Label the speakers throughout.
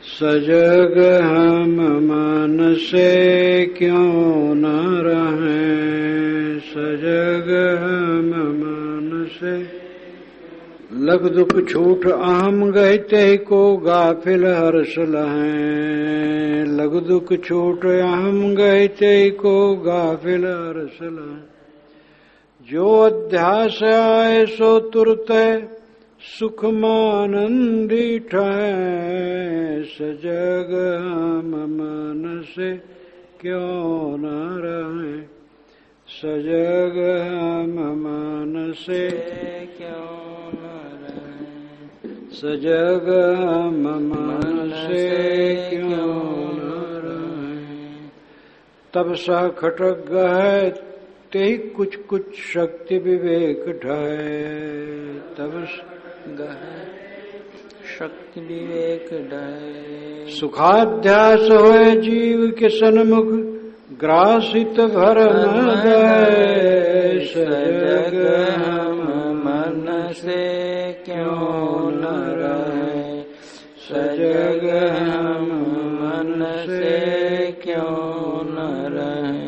Speaker 1: सजग हम मन से क्यों न रहें, सजग हम मन से। लग दुख छूट अहम गहते को गाफिल हर्ष लहें, लग दुख छूट अहम गहते को गाफिल हर्ष लहें। जो अध्यास आए सो तुरत सुख मानंदी ठहै, सजग हम मन से क्यों न रहें, सजग हम मन से क्यों न रहें, सजग हम मन से क्यों न रहें। तब सा खटक गए ते कुछ कुछ शक्ति विवेक ढाए, तब
Speaker 2: शक्ति विवेक ढाए।
Speaker 1: सुखाध्यास होए जीव के सन्मुख ग्रासित भर न गए, सजग हम
Speaker 2: मन से क्यों न रहे, सजग हम मन से क्यों न रहे।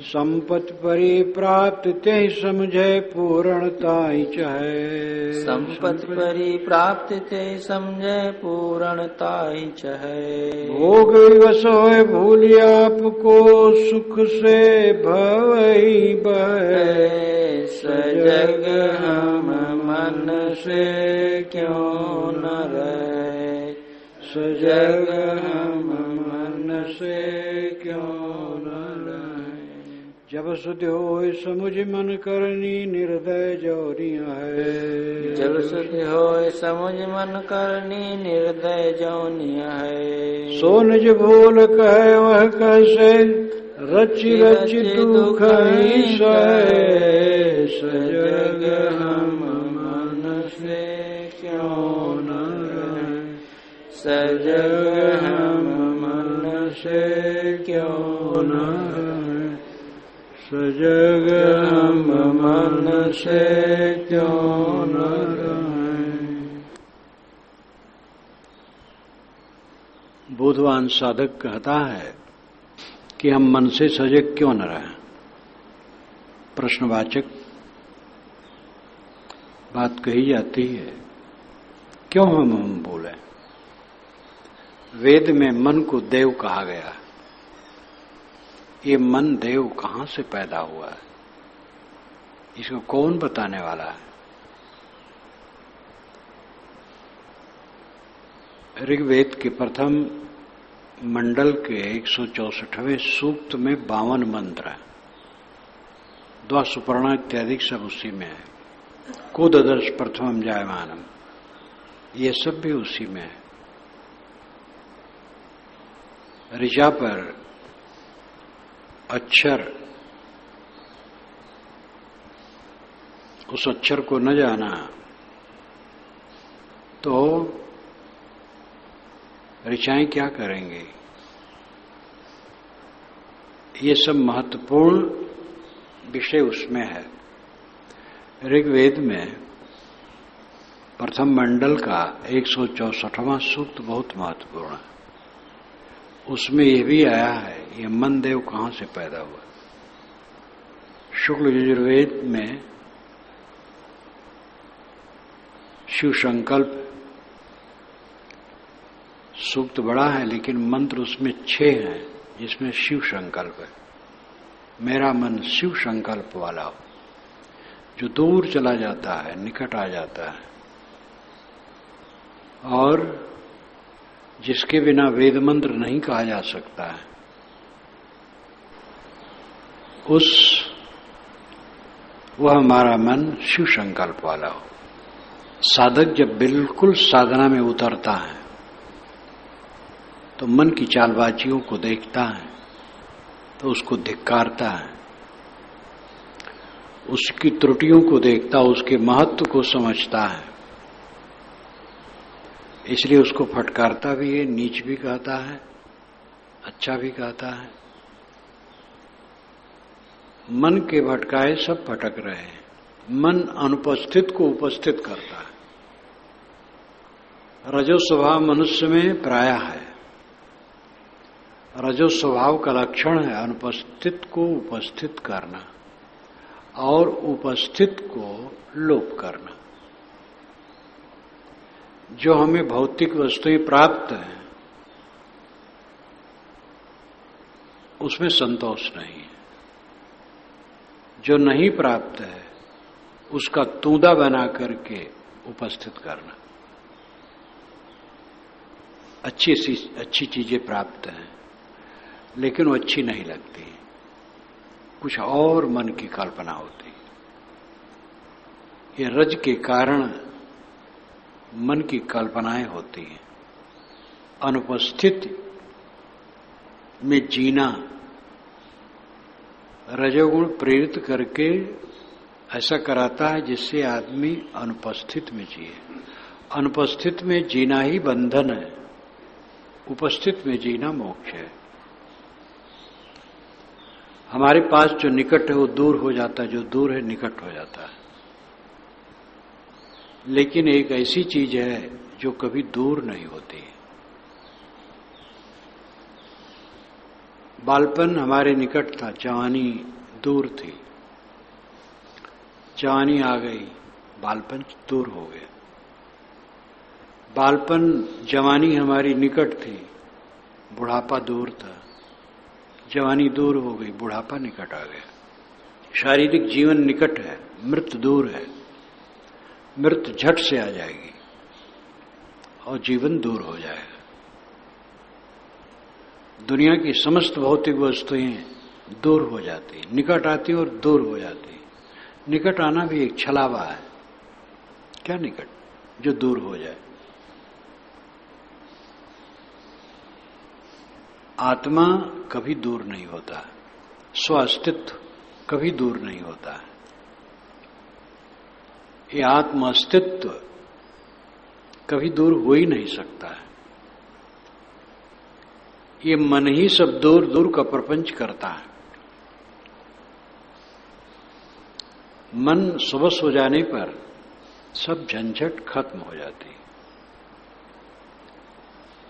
Speaker 1: संपत्ति परिप्राप्त ते समझे पूर्णता ही चाहे,
Speaker 2: संपत्ति परिप्राप्त ते समझे पूर्णता ही चाहे।
Speaker 1: भोग विवश होए भूल आपको सुख से भवई बहे,
Speaker 2: सजग हम मन से क्यों न रहे,
Speaker 1: सजग हम मन से क्यों न रहे। जब सुध होए समुझ मन करनी निर्दय जोनिया है,
Speaker 2: जब सुध होए समुझ मन करनी निर्दय जोनिया है।
Speaker 1: सो निज भूल कहे वह कैसे रचि रचि दुख ही सहे, सजग हम मन से क्यों न रहे,
Speaker 2: सजग हम
Speaker 1: मन से क्यों न रहे, सजग हम मन से क्यों न रहें। बुद्धवान साधक कहता है कि हम मन से सजग क्यों न रहें। प्रश्नवाचक बात कही जाती है, क्यों हम बोले। वेद में मन को देव कहा गया। ये मन देव कहां से पैदा हुआ है, इसको कौन बताने वाला है। ऋग्वेद के प्रथम मंडल के 164वें सूक्त में 52 मंत्र है। द्वा सुपर्णा इत्यादि सब उसी में है। कोददर्श प्रथमम जायमानम, ये सब भी उसी में है। ऋचा पर अक्षर, उस अक्षर को न जाना तो ऋचाएं क्या करेंगे। ये सब महत्वपूर्ण विषय उसमें है। ऋग्वेद में प्रथम मंडल का 164वां सूक्त बहुत महत्वपूर्ण है। उसमें यह भी आया है, ये मन देव कहां से पैदा हुआ। शुक्ल यजुर्वेद में शिव संकल्प सूक्त बड़ा है, लेकिन मंत्र उसमें 6 हैं, जिसमें शिव संकल्प है। मेरा मन शिव संकल्प वाला हो, जो दूर चला जाता है, निकट आ जाता है, और जिसके बिना वेद मंत्र नहीं कहा जा सकता है। वह हमारा मन शिव संकल्प वाला हो। साधक जब बिल्कुल साधना में उतरता है तो मन की चालबाजियों को देखता है, तो उसको धिक्कारता है, उसकी त्रुटियों को देखता, उसके महत्व को समझता है, इसलिए उसको फटकारता भी है, नीच भी कहता है, अच्छा भी कहता है। मन के भटकाए सब भटक रहे हैं। मन अनुपस्थित को उपस्थित करता है। रजो स्वभाव मनुष्य में प्रायः है। रजो स्वभाव का लक्षण है अनुपस्थित को उपस्थित करना और उपस्थित को लोप करना। जो हमें भौतिक वस्तुएं प्राप्त हैं उसमें संतोष नहीं है, जो नहीं प्राप्त है उसका तूदा बना करके उपस्थित करना। अच्छी चीजें प्राप्त हैं लेकिन वो अच्छी नहीं लगती, कुछ और मन की कल्पना होती है। ये रज के कारण मन की कल्पनाएं होती हैं। अनुपस्थित में जीना रजोगुण प्रेरित करके ऐसा कराता है जिससे आदमी अनुपस्थित में जिए। अनुपस्थित में जीना ही बंधन है, उपस्थित में जीना मोक्ष है। हमारे पास जो निकट है वो दूर हो जाता है, जो दूर है निकट हो जाता है। लेकिन एक ऐसी चीज है जो कभी दूर नहीं होती। बालपन हमारे निकट था, जवानी दूर थी। जवानी आ गई, बालपन दूर हो गया। बालपन जवानी हमारी निकट थी, बुढ़ापा दूर था। जवानी दूर हो गई, बुढ़ापा निकट आ गया। शारीरिक जीवन निकट है, मृत्यु दूर है। मृत्यु झट से आ जाएगी और जीवन दूर हो जाएगा। दुनिया की समस्त भौतिक वस्तुएं दूर हो जाती, निकट आती और दूर हो जाती। निकट आना भी एक छलावा है। क्या निकट? जो दूर हो जाए। आत्मा कभी दूर नहीं होता, स्व अस्तित्व कभी दूर नहीं होता। ये आत्म अस्तित्व कभी दूर हो ही नहीं सकता है। ये मन ही सब दूर दूर का प्रपंच करता है। मन सुबह हो जाने पर सब झंझट खत्म हो जाती।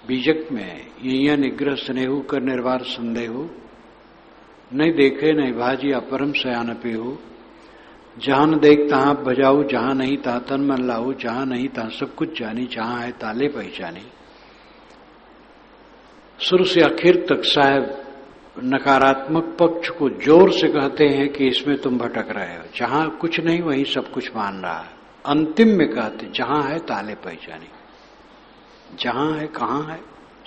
Speaker 1: बीजक में यह निग्रह स्नेहु कर निर्वार संदेहु, नहीं देखे नहीं भाजी अपरम सयान पेहु। जहां न देख तहां बजाऊ, जहां नहीं तहां तन मन लाऊ, जहां नहीं तहां सब कुछ जानी, जहां है ताले पहचानी। शुरू से आखिर तक साहब नकारात्मक पक्ष को जोर से कहते हैं कि इसमें तुम भटक रहे हो। जहां कुछ नहीं वहीं सब कुछ मान रहा है। अंतिम में कहते जहां है ताले पहचानी। जहां है कहां है?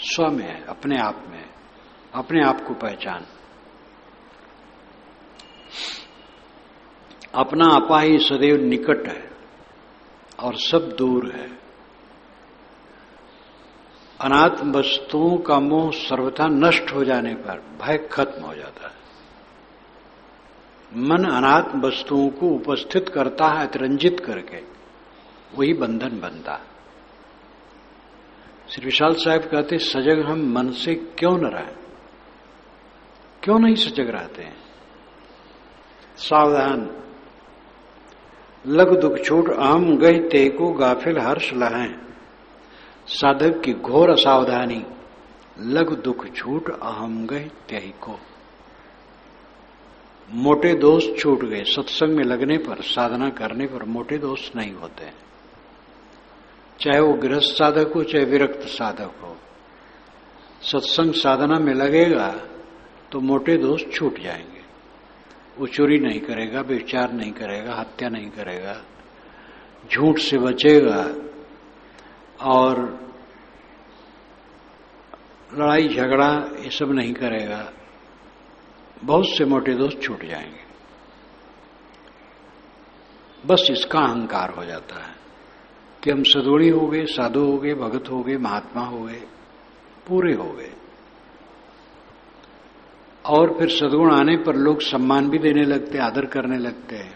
Speaker 1: स्व में है, अपने आप में है। अपने आप को पहचान। अपना आपा ही सदैव निकट है और सब दूर है। अनात्म वस्तुओं का मोह सर्वथा नष्ट हो जाने पर भय खत्म हो जाता है। मन अनात्म वस्तुओं को उपस्थित करता है अतिरंजित करके, वही बंधन बनता है। श्री विशाल साहब कहते सजग हम मन से क्यों न रहें? क्यों नहीं सजग रहते हैं? सावधान लग दुख छूट अहम गहि ते को गाफिल हर्ष लहें। साधक की घोर असावधानी, लग दुख छूट अहम गहि त्यहि को। मोटे दोष छूट गए। सत्संग में लगने पर, साधना करने पर मोटे दोष नहीं होते, चाहे वो गृहस्थ साधक हो चाहे विरक्त साधक हो। सत्संग साधना में लगेगा तो मोटे दोष छूट जाएंगे। वो चोरी नहीं करेगा, व्यभिचार नहीं करेगा, हत्या नहीं करेगा, झूठ से बचेगा और लड़ाई झगड़ा ये सब नहीं करेगा। बहुत से मोटे दोष छूट जाएंगे। बस इसका अहंकार हो जाता है कि हम सदोड़ी हो गए, साधु हो गए, भगत हो गए, महात्मा हो गए, पूरे हो गए। और फिर सद्गुण आने पर लोग सम्मान भी देने लगते, आदर करने लगते हैं।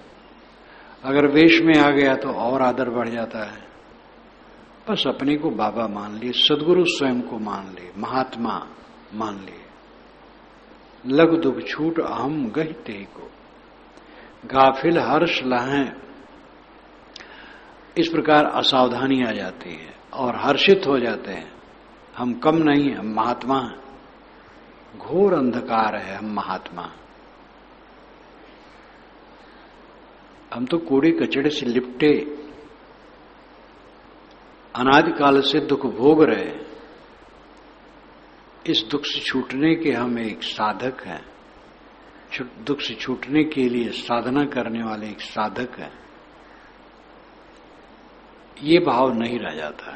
Speaker 1: अगर वेश में आ गया तो और आदर बढ़ जाता है। बस अपने को बाबा मान लिए, सद्गुरु स्वयं को मान लिए, महात्मा मान लिए। लग दुख छूट अहम गहि तेहि को, गाफिल हर्ष लहें। इस प्रकार असावधानी आ जाती है और हर्षित हो जाते हैं। हम कम नहीं, हम महात्मा हैं। घोर अंधकार है हम महात्मा। हम तो कूड़े कचड़े से लिपटे अनादिकाल से दुख भोग रहे। इस दुख से छूटने के हम एक साधक हैं, दुख से छूटने के लिए साधना करने वाले एक साधक हैं। ये भाव नहीं रह जाता।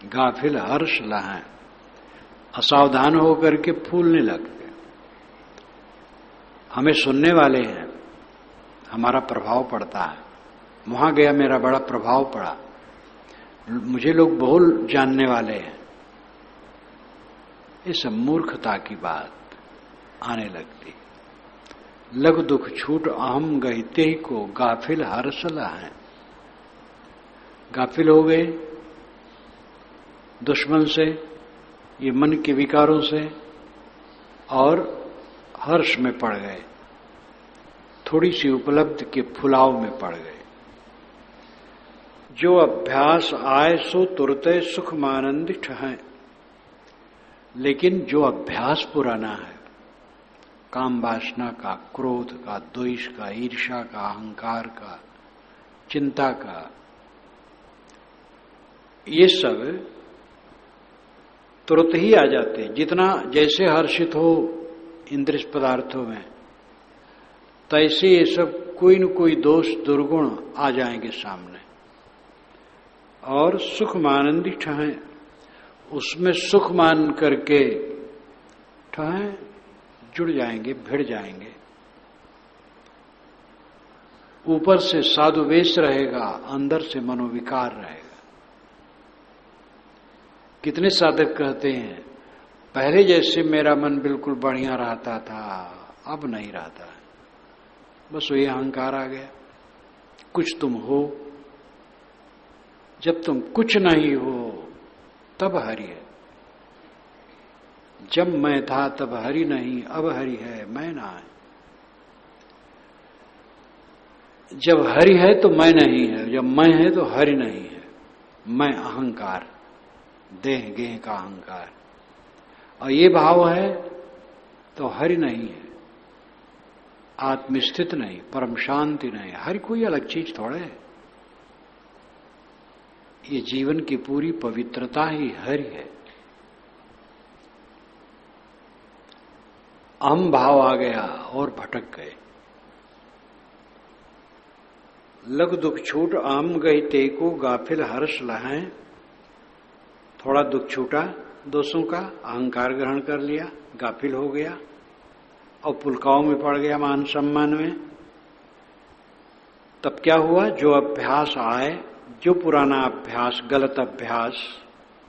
Speaker 1: गाफिल हर्ष लहाएं, असावधान होकर के फूलने लगते। हमें सुनने वाले हैं, हमारा प्रभाव पड़ता है। वहां गया मेरा बड़ा प्रभाव पड़ा, मुझे लोग बहुत जानने वाले हैं। ये सब मूर्खता की बात आने लगती। लघु दुख छूट अहम गहिते ही को गाफिल हर्ष लहाएं। गाफिल हो गए दुश्मन से, ये मन के विकारों से, और हर्ष में पड़ गए, थोड़ी सी उपलब्धि के फुलाव में पड़ गए। जो अभ्यास आए सो तुरते सुख मानंदित हैं। लेकिन जो अभ्यास पुराना है, काम वासना का, क्रोध का, द्वेष का, ईर्ष्या का, अहंकार का, चिंता का, ये सब तुरंत ही आ जाते। जितना जैसे हर्षित हो इंद्रिय पदार्थों में, तैसे ये सब कोई न कोई दोष दुर्गुण आ जाएंगे सामने, और सुख मानंदी ठहें, उसमें सुख मान करके ठहें, जुड़ जाएंगे, भिड़ जाएंगे। ऊपर से साधु वेश रहेगा, अंदर से मनोविकार रहेगा। कितने साधक कहते हैं पहले जैसे मेरा मन बिल्कुल बढ़िया रहता था, अब नहीं रहता है, बस वही अहंकार आ गया। कुछ तुम हो, जब तुम कुछ नहीं हो तब हरि है। जब मैं था तब हरि नहीं, अब हरि है, मैं ना है। जब हरि है तो मैं नहीं है, जब मैं है तो हरि नहीं है। मैं अहंकार, देह गेह का अहंकार, और ये भाव है तो हरि नहीं है, आत्मस्थित नहीं, परम शांति नहीं। हरि कोई अलग चीज थोड़े है। ये जीवन की पूरी पवित्रता ही हरि है। अहम भाव आ गया और भटक गए। लघु दुख छूट आम गई ते को गाफिल हर्ष लहाएं। थोड़ा दुख छूटा दोषों का, अहंकार ग्रहण कर लिया, गाफिल हो गया और पुलकाओं में पड़ गया मान सम्मान में। तब क्या हुआ? जो अभ्यास आए, जो पुराना अभ्यास, गलत अभ्यास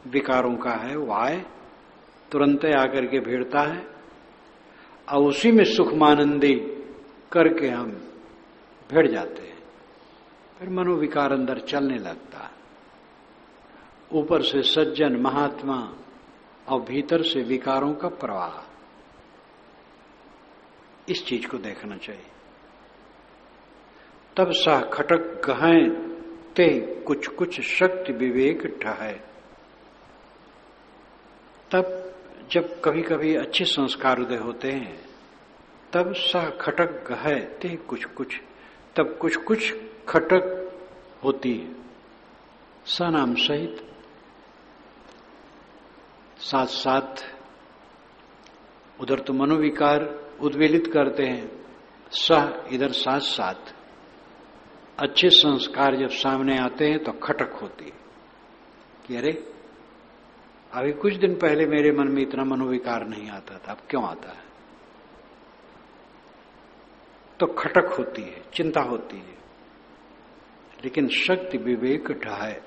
Speaker 1: विकारों का है, वो आए, तुरंत आकर के भिड़ता है और उसी में सुखमानंदी करके हम भिड़ जाते हैं। फिर मनोविकार अंदर चलने लगता है। ऊपर से सज्जन महात्मा और भीतर से विकारों का प्रवाह। इस चीज को देखना चाहिए। तब सा खटक गहें ते कुछ कुछ शक्ति विवेक ढहे। तब जब कभी कभी अच्छे संस्कार उदय होते हैं, तब सा खटक गहे ते कुछ कुछ, तब कुछ कुछ खटक होती है सा नाम सहित, साथ साथ। उधर तो मनोविकार उद्वेलित करते हैं, सह इधर साथ साथ। अच्छे संस्कार जब सामने आते हैं तो खटक होती है कि अरे अभी कुछ दिन पहले मेरे मन में इतना मनोविकार नहीं आता था, अब क्यों आता है? तो खटक होती है, चिंता होती है। लेकिन शक्ति विवेक ढहाए।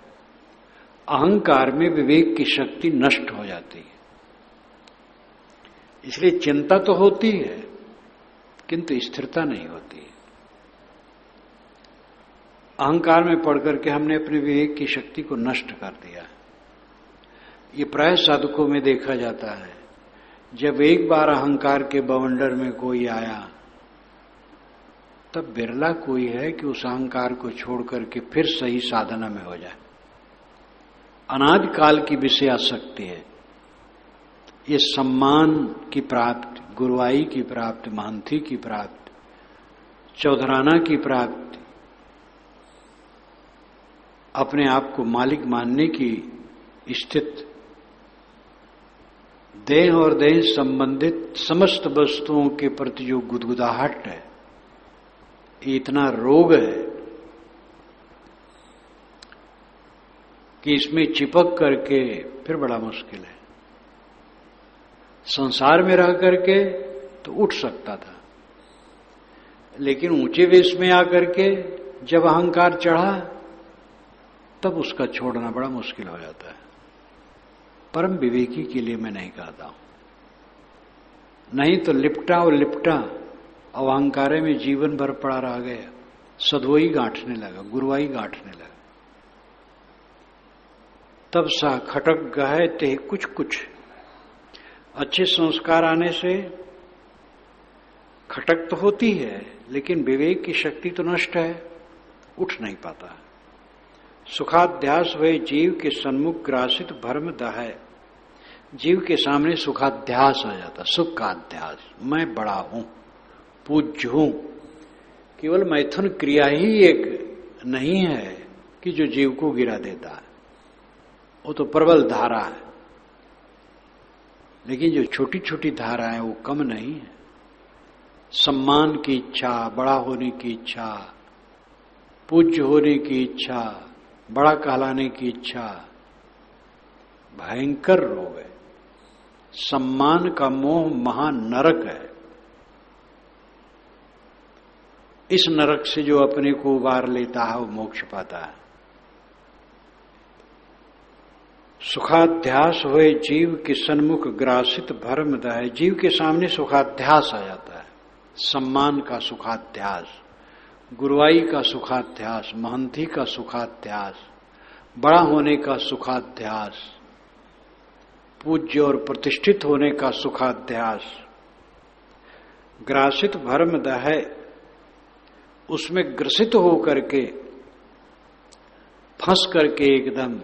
Speaker 1: अहंकार में विवेक की शक्ति नष्ट हो जाती है। इसलिए चिंता तो होती है किंतु स्थिरता नहीं होती है। अहंकार में पड़ करके हमने अपने विवेक की शक्ति को नष्ट कर दिया। ये प्राय साधकों में देखा जाता है। जब एक बार अहंकार के बवंडर में कोई आया, तब बिरला कोई है कि उस अहंकार को छोड़ करके फिर सही साधना में हो जाए। अनादिकाल की विषय आसक्ति है, ये सम्मान की प्राप्ति, गुरुआई की प्राप्ति, महंती की प्राप्ति, चौधराना की प्राप्ति, अपने आप को मालिक मानने की स्थिति, देह और देह संबंधित समस्त वस्तुओं के प्रति जो गुदगुदाहट है, ये इतना रोग है कि इसमें चिपक करके फिर बड़ा मुश्किल है। संसार में रह करके तो उठ सकता था, लेकिन ऊंचे वेश में आकर के जब अहंकार चढ़ा तब उसका छोड़ना बड़ा मुश्किल हो जाता है। परम विवेकी के लिए मैं नहीं कहता हूं, नहीं तो लिपटा और लिपटा और अहंकारे में जीवन भर पड़ा रह गया, सदवई गांठने लगा, गुरुआई गांठने लगा। तब सा खटक गए ते कुछ कुछ। अच्छे संस्कार आने से खटक तो होती है, लेकिन विवेक की शक्ति तो नष्ट है, उठ नहीं पाता। सुखाध्यास हुए जीव के सन्मुख ग्रासित भ्रम दहाय। जीव के सामने सुखाध्यास आ जाता, सुख का अध्यास, मैं बड़ा हूं, पूज्य हूं। केवल मैथुन क्रिया ही एक नहीं है कि जो जीव को गिरा देता है, वो तो प्रबल धारा है, लेकिन जो छोटी छोटी धारा है वो कम नहीं है। सम्मान की इच्छा, बड़ा होने की इच्छा, पूज्य होने की इच्छा, बड़ा कहलाने की इच्छा भयंकर रोग है। सम्मान का मोह महान नरक है। इस नरक से जो अपने को उबार लेता है वो मोक्ष पाता है। सुखाध्यास हुए जीव के सन्मुख ग्रासित भ्रम दहाय। जीव के सामने सुखाध्यास आ जाता है, सम्मान का सुखाध्यास, गुरुआई का सुखाध्यास, महंती का सुखाध्यास, बड़ा होने का सुखाध्यास, पूज्य और प्रतिष्ठित होने का सुखाध्यास। ग्रासित भ्रम दहाय, उसमें ग्रसित होकर के फंस करके एकदम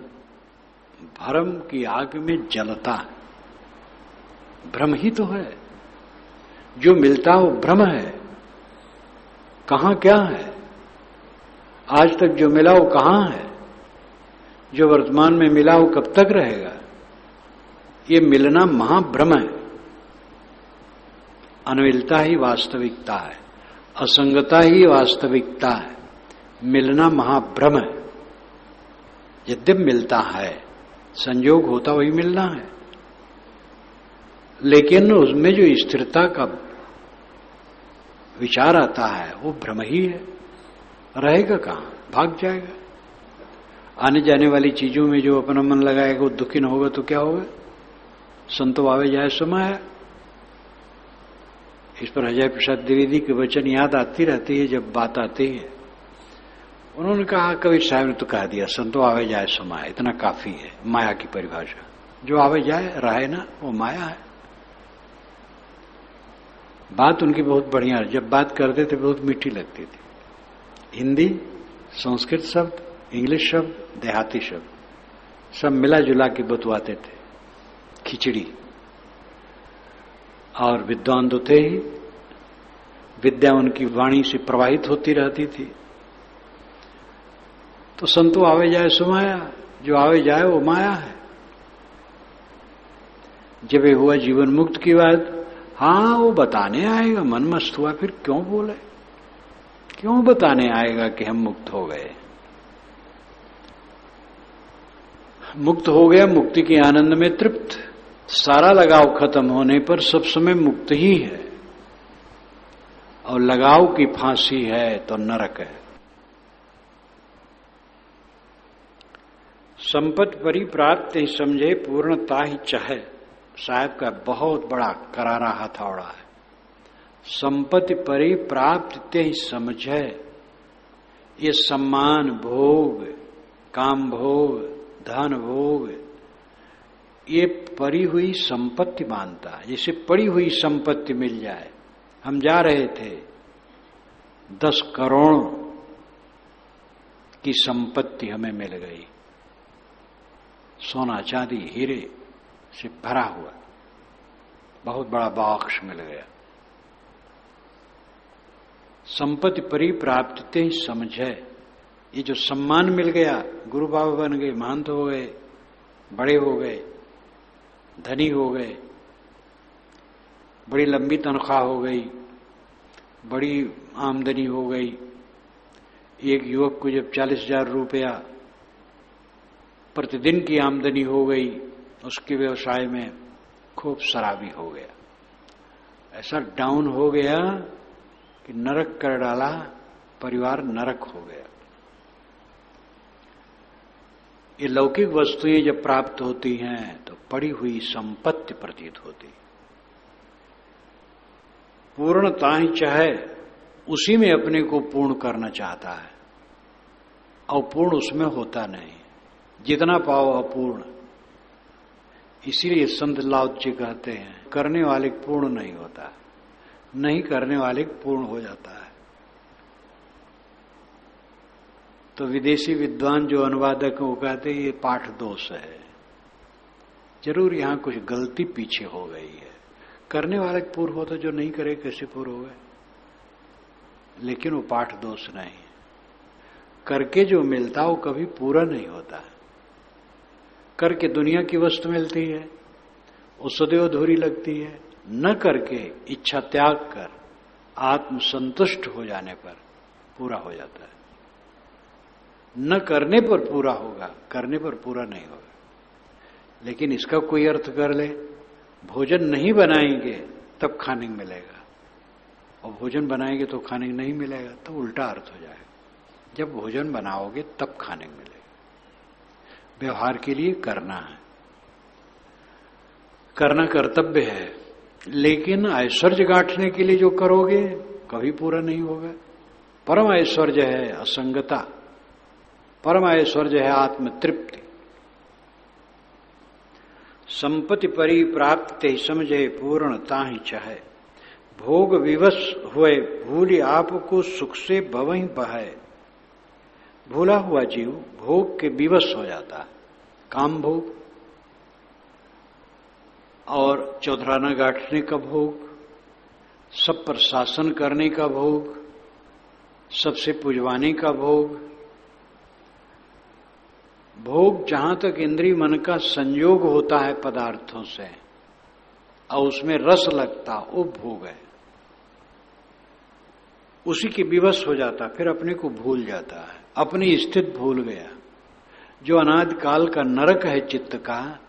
Speaker 1: भ्रम की आग में जलता है। भ्रम ही तो है, जो मिलता वो भ्रम है। कहां क्या है? आज तक जो मिला वो कहां है? जो वर्तमान में मिला वो कब तक रहेगा? ये मिलना महाभ्रम है। अनविलता ही वास्तविकता है, असंगता ही वास्तविकता है। मिलना महाभ्रम है। यद्यप मिलता है, संयोग होता वही मिलना है, लेकिन उसमें जो स्थिरता का विचार आता है वो भ्रम ही है। रहेगा कहां? भाग जाएगा। आने जाने वाली चीजों में जो अपना मन लगाएगा वो दुखी न होगा तो क्या होगा? संतो आवे जाए समय। इस पर अजय प्रसाद द्विवेदी के वचन याद आती रहती है जब बात आती है। उन्होंने कहा, कबीर साहब ने तो कह दिया, संतो आवे जाए समय, इतना काफी है। माया की परिभाषा, जो आवे जाए रहे ना, वो माया है। बात उनकी बहुत बढ़िया है। जब बात करते थे बहुत मीठी लगती थी। हिंदी, संस्कृत शब्द, इंग्लिश शब्द, देहाती शब्द सब मिला जुला के बतवाते थे। खिचड़ी। और विद्वान तो थे ही, विद्या उनकी वाणी से प्रवाहित होती रहती थी। तो संतो आवे जाए सो माया, जो आवे जाए वो माया है। जब ये हुआ जीवन मुक्त की बात, हाँ वो बताने आएगा, मन मस्त हुआ, फिर क्यों बोले? क्यों बताने आएगा कि हम मुक्त हो गए? मुक्त हो गया, मुक्ति के आनंद में तृप्त। सारा लगाव खत्म होने पर सब समय मुक्त ही है, और लगाव की फांसी है तो नरक है। संपत्ति परिप्राप्त ही समझे, पूर्णता ही चाहे। साहब का बहुत बड़ा करारा हथौड़ा है। संपत्ति परिप्राप्त ही समझे। ये सम्मान भोग, काम भोग, धन भोग, ये पड़ी हुई संपत्ति मानता है। जैसे पड़ी हुई संपत्ति मिल जाए। हम जा रहे थे, 10 करोड़ की संपत्ति हमें मिल गई, सोना चांदी हीरे से भरा हुआ। बहुत बड़ा बॉक्स मिल गया। संपत्ति परिप्राप्ति ही समझे, ये जो सम्मान मिल गया, गुरु बाबा बन गए, महंत हो गए, बड़े हो गए, धनी हो गए, बड़ी लंबी तनख्वाह हो गई, बड़ी आमदनी हो गई। एक युवक को जब 40,000 रुपया प्रतिदिन की आमदनी हो गई, उसके व्यवसाय में खूब शराबी हो गया, ऐसा डाउन हो गया कि नरक कर डाला, परिवार नरक हो गया। ये लौकिक वस्तुएं जब प्राप्त होती हैं तो पड़ी हुई संपत्ति प्रतीत होती, पूर्णता ही चाहे उसी में अपने को पूर्ण करना चाहता है, और पूर्ण उसमें होता नहीं, जितना पाओ अपूर्ण। इसीलिए संत लाउत जी कहते हैं, करने वाले पूर्ण नहीं होता, नहीं करने वाले पूर्ण हो जाता है। तो विदेशी विद्वान जो अनुवादक वो कहते हैं ये पाठ दोष है, जरूर यहां कुछ गलती पीछे हो गई है। करने वाले पूर्ण होता, जो नहीं करे कैसे पूर्ण हो गए, लेकिन वो पाठ दोष नहीं। करके जो मिलता वो कभी पूरा नहीं होता। करके दुनिया की वस्तु मिलती है, वो सदैव अधूरी लगती है। न करके इच्छा त्याग कर आत्म संतुष्ट हो जाने पर पूरा हो जाता है। न करने पर पूरा होगा, करने पर पूरा नहीं होगा। लेकिन इसका कोई अर्थ कर ले, भोजन नहीं बनाएंगे तब खाने को मिलेगा, और भोजन बनाएंगे तो खाने को नहीं मिलेगा, तो उल्टा अर्थ हो जाएगा। जब भोजन बनाओगे तब खाने को मिलेगा। व्यवहार के लिए करना है, करना कर्तव्य है, लेकिन ऐश्वर्य गांठने के लिए जो करोगे कभी पूरा नहीं होगा। परम ऐश्वर्य है असंगता, परम ऐश्वर्य है आत्मतृप्ति। संपत्ति परिप्राप्त ही समझे, पूर्णता ही चाहे। भोग विवश हुए भूली आपको, सुख से भवहीं बहे। भूला हुआ जीव भोग के विवश हो जाता है, काम भोग और चौधराना गांठने का भोग, सब पर शासन करने का भोग, सबसे पुजवाने का भोग। भोग जहां तक इंद्रिय मन का संयोग होता है पदार्थों से और उसमें रस लगता, वो भोग है। उसी के विवश हो जाता, फिर अपने को भूल जाता है, अपनी स्थिति भूल गया। जो अनादि काल का नरक है चित्त का,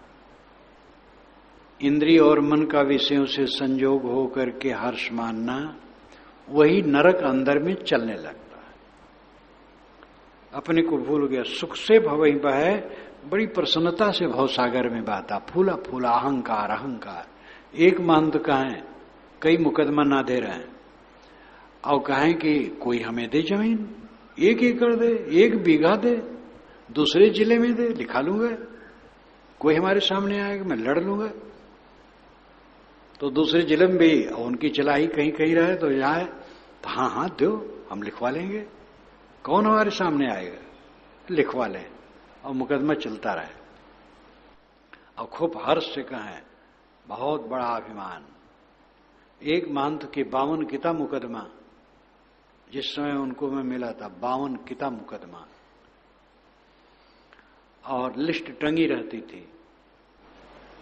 Speaker 1: इंद्रिय और मन का विषयों से संयोग हो करके हर्ष मानना, वही नरक अंदर में चलने लगता है। अपने को भूल गया। सुख से भवहीं बहे, बड़ी प्रसन्नता से भवसागर में बहता, फूला फूला अहंकार अहंकार। एक महंत कहें, कई मुकदमा ना दे रहे हैं, और कहें कि कोई हमें दे जमीन, 1 एकड़ दे, 1 बीघा दे, दूसरे जिले में दे, लिखा लूंगा। कोई हमारे सामने आएगा, मैं लड़ लूंगा। तो दूसरे जिले में भी उनकी चलाई कहीं कहीं रहे तो जाए, तो हाँ हाँ दो, हम लिखवा लेंगे। कौन हमारे सामने आएगा, लिखवा लें, और मुकदमा चलता रहे। और खूब हर्ष से कहें, बहुत बड़ा अभिमान। एक महंत के 52 किता मुकदमा, जिस समय उनको मैं मिला था, 52 किता मुकदमा, और लिस्ट टंगी रहती थी।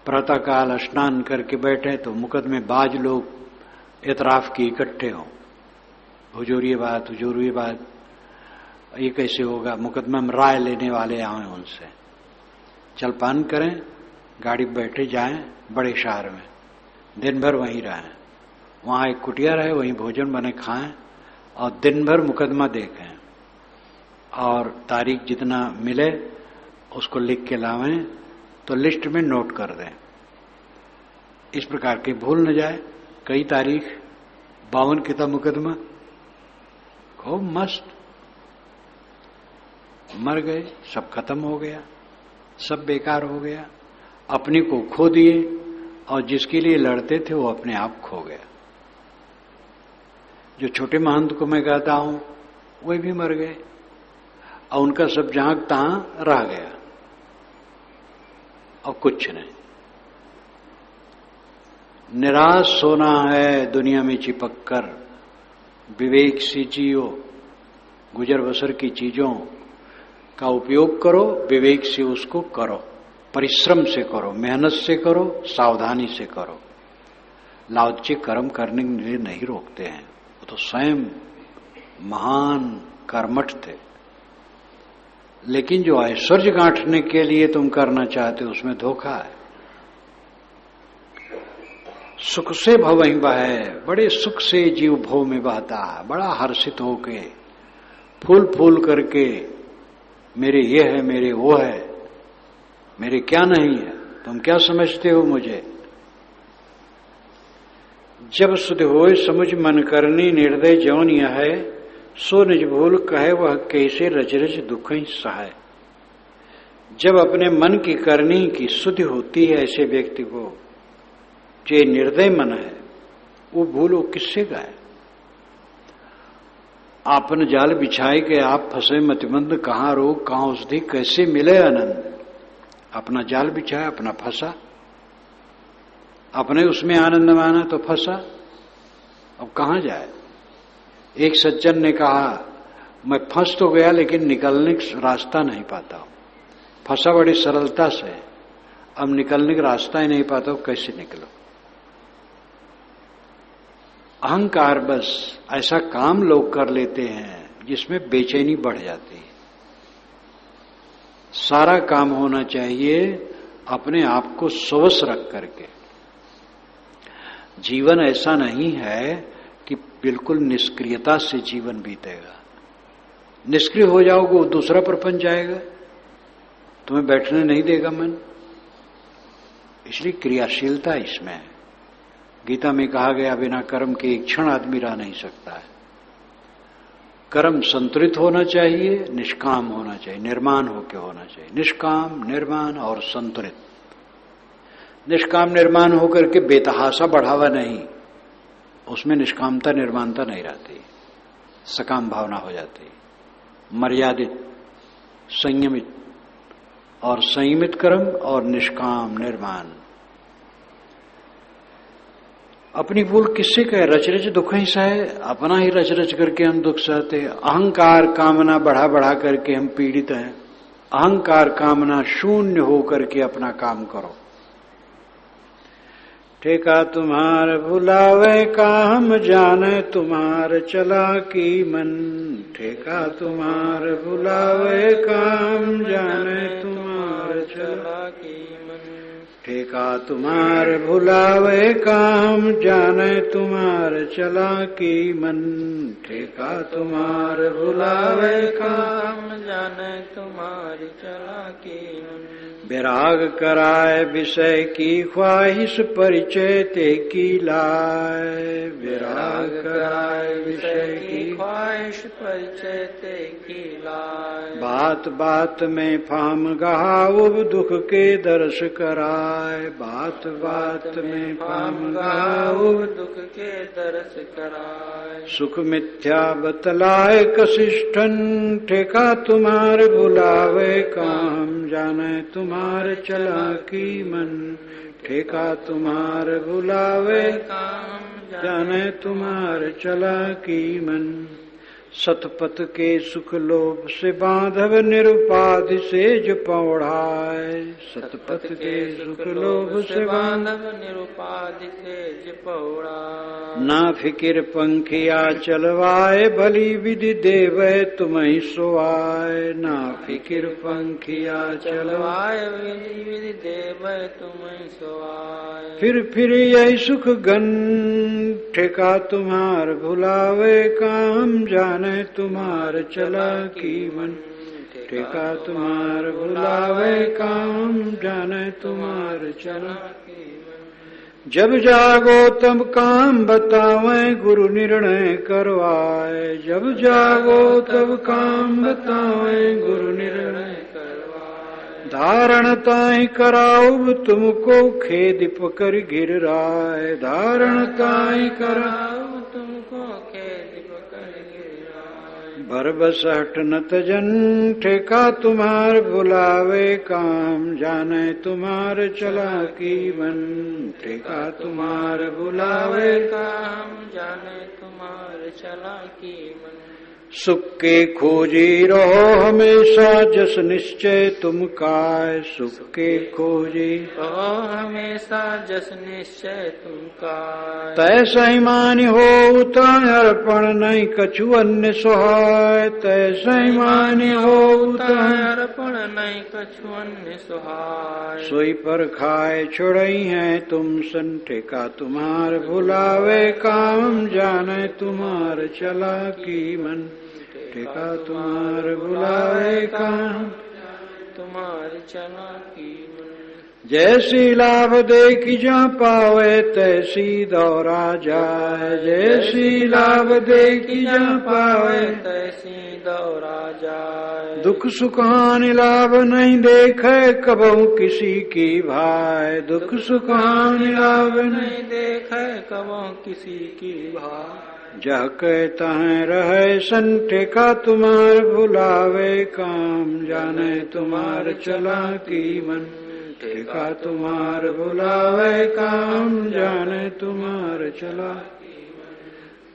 Speaker 1: प्रातःकाल स्नान करके बैठे तो मुकदमे बाज लोग एतराफ की इकट्ठे हों, हुजूर ये बात, हुजूर ये बात, ये कैसे होगा। मुकदमा में राय लेने वाले आए, उनसे जलपान करें, गाड़ी में बैठे जाएं बड़े शहर में, दिन भर वहीं रहें, वहां एक कुटिया रहे, वहीं भोजन बने खाएं, और दिन भर मुकदमा देखें, और तारीख जितना मिले उसको लिख के लावें, तो लिस्ट में नोट कर दें, इस प्रकार के भूल न जाए। कई तारीख, 52 किता मुकदमा, खूब मस्त। मर गए, सब खत्म हो गया, सब बेकार हो गया, अपने को खो दिए, और जिसके लिए लड़ते थे वो अपने आप खो गया। जो छोटे महंत को मैं कहता हूं, वे भी मर गए, और उनका सब जहां तहां रह गया, और कुछ नहीं। निराश सोना है दुनिया में चिपक कर, विवेक से जियो, गुजर बसर की चीजों का उपयोग करो, विवेक से उसको करो, परिश्रम से करो, मेहनत से करो, सावधानी से करो। लाओत्से कर्म करने के लिए नहीं रोकते हैं, वो तो स्वयं महान कर्मठ थे। लेकिन जो ऐश्वर्य गांठने के लिए तुम करना चाहते हो उसमें धोखा है। सुख से भवहि बहै, बड़े सुख से जीव भव में बहता है, बड़ा हर्षित होके फूल फूल करके मेरे ये है, मेरे वो है, मेरे क्या नहीं है, तुम क्या समझते हो मुझे। जब सुध होए समुझ मन करनी, निर्दय जौन यह है, सो निज भूल कहे वह कैसे रज रज दुख सहाय। जब अपने मन की करनी की शुद्धि होती है ऐसे व्यक्ति को, जो निर्दय मन है, वो भूल वो किससे गाए। आपन जाल बिछाए के आप फंसे मतिमंद, कहाँ रोग कहाँ औषधि, कैसे मिले आनंद। अपना जाल बिछाया, अपना फंसा, अपने उसमें आनंद माना तो फंसा, अब कहाँ जाए। एक सज्जन ने कहा, मैं फंस तो गया लेकिन निकलने का रास्ता नहीं पाता हूं। फंसा बड़ी सरलता से, अब निकलने का रास्ता ही नहीं पाता हूं, कैसे निकलो। अहंकार बस ऐसा काम लोग कर लेते हैं जिसमें बेचैनी बढ़ जाती है। सारा काम होना चाहिए अपने आप को स्वश रख करके। जीवन ऐसा नहीं है कि बिल्कुल निष्क्रियता से जीवन बीतेगा। निष्क्रिय हो जाओगे वो दूसरा प्रपंच जाएगा, तुम्हें बैठने नहीं देगा मन। इसलिए क्रियाशीलता इसमें है। गीता में कहा गया, बिना कर्म के एक क्षण आदमी रह नहीं सकता है। कर्म संतुलित होना चाहिए, निष्काम होना चाहिए, निर्माण होकर होना चाहिए। निष्काम, निर्माण और संतुलित। निष्काम निर्माण होकर के बेतहासा बढ़ावा नहीं, उसमें निष्कामता निर्माणता नहीं रहती, सकाम भावना हो जाती। मर्यादित, संयमित और संयमित कर्म और निष्काम निर्माण। अपनी भूल किससे कहे, रच रच दुख ही सहे, अपना ही रच रच करके हम दुख सहते। अहंकार कामना बढ़ा बढ़ा करके हम पीड़ित हैं। अहंकार कामना शून्य हो करके अपना काम करो। ठेका तुम्हार भुलावे काम, जाने तुम्हार चालाकी मन। ठेका तुम्हार भुलावे काम, जाने तुम्हार चालाकी मन। ठेका तुम्हार भुलावे काम, जाने तुम्हार चालाकी मन। ठेका तुम्हार भुलावे काम, जाने तुम्हारी चालाकी मन। विराग कराए विषय की ख्वाहिश, परिचय ते की लाए। विराग कराए विषय की ख्वाहिश, परिचय ते की लाए। बात बात में फाम गहाओ, दुख के दर्श कराए। बात बात में फाम गहाओ, दुख के दर्श कराए। सुख मिथ्या बतलाए कशिष्ठन, ठेका तुम्हार भुलावे काम, जाने तुम्हार चालाकी मन। ठेका तुम्हार भुलावे काम, जाने तुम्हार चालाकी मन। सतपथ के सुख लोभ से बांधव, निरुपाधि से जो पौढ़ाए। सतपथ के सुख लोभ से बांधव, निरुपाधि से जो पौढ़ाए। ना फिकिर पंखिया चलवाए, भली विधि देवे तुम्हें सोआए। ना फिकिर पंखिया चलवाए, भली विधि देवे तुम्हें सोआए। फिर यही सुख गन, ठेका तुम्हार भुलावे काम, जाने तुम्हार चालाकी मन। ठेका तुम्हार भुलावे काम, जाने तुम्हार चालाकी मन। जब जागो तब काम बतावे, गुरु निर्णय करवाए। जब जागो तब काम बतावे, गुरु निर्णय करवाए। धारण ताहि कराओ तुमको, खेद पकर गिर राय। धारण ताहि कराओ तुमको, खेद पकर गिर राय। बरबस हट नत जन ठेका तुम्हार भुलावे काम जाने तुम्हार चलाकी मन ठेका तुम्हार भुलावे
Speaker 2: काम जाने तुम्हार चलाकी मन
Speaker 1: सुख के खोजी रहो हमेशा जस निश्चय तुम काय सुख के खोजी
Speaker 2: रहो हमेशा जस निश्चय तुम काय
Speaker 1: तैसा ही मानी हो उतार अर्पण नहीं कछु अन्य सुहाय तैसा ही मानी हो उतार
Speaker 2: अर्पण नहीं कछु अन्य सुहाय
Speaker 1: सोई पर खाए छुड़ई है तुम सन ठेका तुम्हार भुलावे काम जाने तुम्हार चलाकी मन ठेका तुम्हार भुलावे काम
Speaker 2: तुम्हार चलाकी मन
Speaker 1: जैसी लाभ देखी जहाँ पावे तैसी दौरा जाए जैसी लाभ देखी जहाँ पावे
Speaker 2: तैसी दौरा जाए
Speaker 1: दुख सुख हानि लाभ नहीं देखे कबहू किसी की भाई दुख सुख हानि लाभ नहीं
Speaker 2: देखे कबहू किसी की भाई
Speaker 1: जह कहता है रहे सन ठेका तुम्हार भुलावे काम जाने तुम्हार चलाकी मन ठेका तुम्हार भुलावे काम जाने तुम्हार चलाकी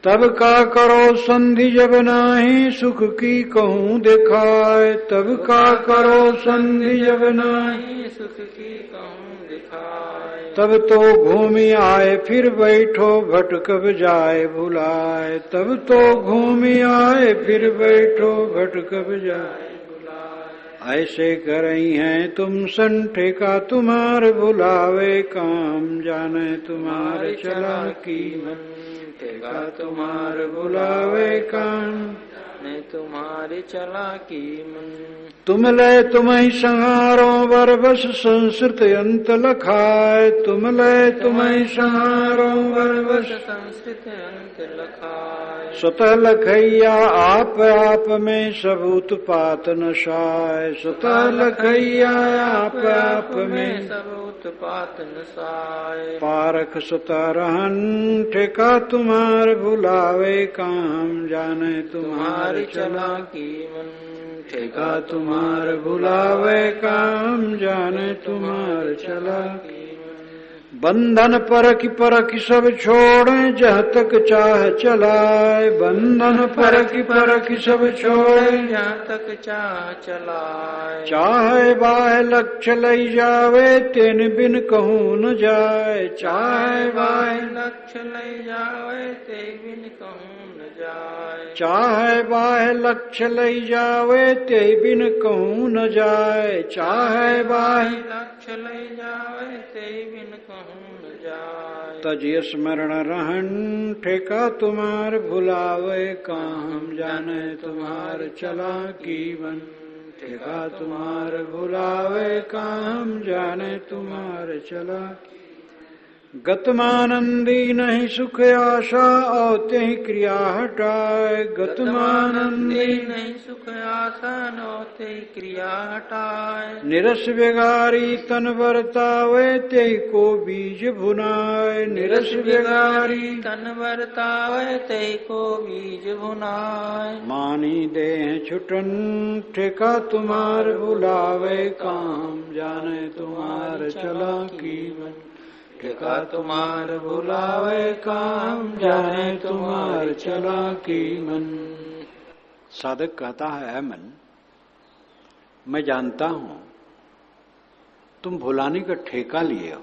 Speaker 1: तब का करो संधि जब नाही सुख की कहूँ दिखाए तब का करो संधि जब नाही
Speaker 2: सुख की कहूँ दिखाए
Speaker 1: तब तो घूमी आए फिर बैठो भटकब जाए भुलाए तब तो घूमी आए फिर बैठो भटकब जाए भुलाए ऐसे करई हैं तुम सन ठेका तुम्हार भुलावे काम जाने तुम्हार चलाकी मन ठेका तुम्हार भुलावे काम
Speaker 2: ने तुम्हारी चलाकी मन
Speaker 1: तुम ले तुम्हें संहारो बरबस संस्कृत अंत लखाए तुम ले तुम्हें संहारो बरबस
Speaker 2: संस्कृत अंत लखाए
Speaker 1: स्वतः लखैया आप में सब उत्पात नशाए स्वतः लखैया आप में
Speaker 2: सब उत्पात नशाए
Speaker 1: पारख स्वतः रहन ठेका तुम्हार भुलावे काम जाने तुम्हार चलाकी
Speaker 2: मन
Speaker 1: ठेका तुम्हार भुलावे काम जाने तुम्हार चलाकी बंधन परख सब छोड़े जहाँ तक चाह चलाए बंधन परख सब छोड़े
Speaker 2: जहाँ तक चाह चलाए
Speaker 1: चाहे बाह लक्ष्य लई जावे तेन बिन कहूँ न जाए चाहे बाह
Speaker 2: लक्ष्य लई जावे ते बिन कहूँ न जाए
Speaker 1: चाहे बाह लक्ष्य लई जावे ते बिन कहूँ न जाए चाहे बाह
Speaker 2: लक्ष्य लई जावे ते बिन कहूँ न जाए
Speaker 1: तजिय स्मरण रहन ठेका तुम्हार भुलावे काम जाने तुम्हार चलाकी मन ठेका तुम्हार भुलावे काम जाने तुम्हार चलाकी गतमानंदी नहीं सुख आशा औते ही क्रिया हटाए गतमानंदी
Speaker 2: नहीं सुख आशा नौते क्रिया हटाए
Speaker 1: निरस बेगारी तन बरतावे ते को बीज भुनाए निरस बेगारी
Speaker 2: तन बरतावे ते को बीज भुनाए
Speaker 1: मानी देह छुटन ठेका तुम्हार भुलावे काम जाने तुम्हार चलाकी मन ठेका तुम्हार भुलावे काम जाने तुम्हार चलाकी मन साधक कहता है मन मैं जानता हूं तुम भुलाने का ठेका लिए हो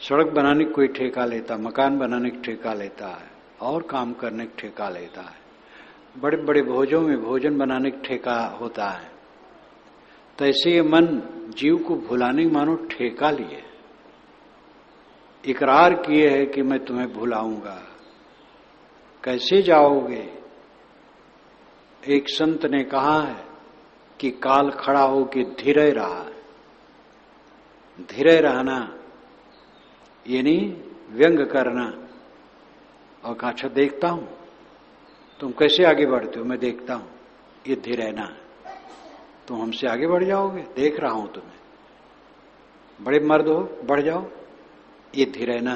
Speaker 1: सड़क बनाने का कोई ठेका लेता मकान बनाने का ठेका लेता है और काम करने का ठेका लेता है बड़े बड़े भोजों में भोजन बनाने का ठेका होता है तो ऐसे ये मन जीव को भुलाने मानो ठेका लिए इकरार किए है कि मैं तुम्हें भुलाऊंगा कैसे जाओगे एक संत ने कहा है कि काल खड़ा हो के धीरे रहा धीरे रहना यानी व्यंग करना और कहा अच्छा देखता हूं तुम कैसे आगे बढ़ते हो मैं देखता हूं ये धीरे ना तुम हमसे आगे बढ़ जाओगे देख रहा हूं तुम्हें बड़े मर्द हो बढ़ जाओ ये धीरे ना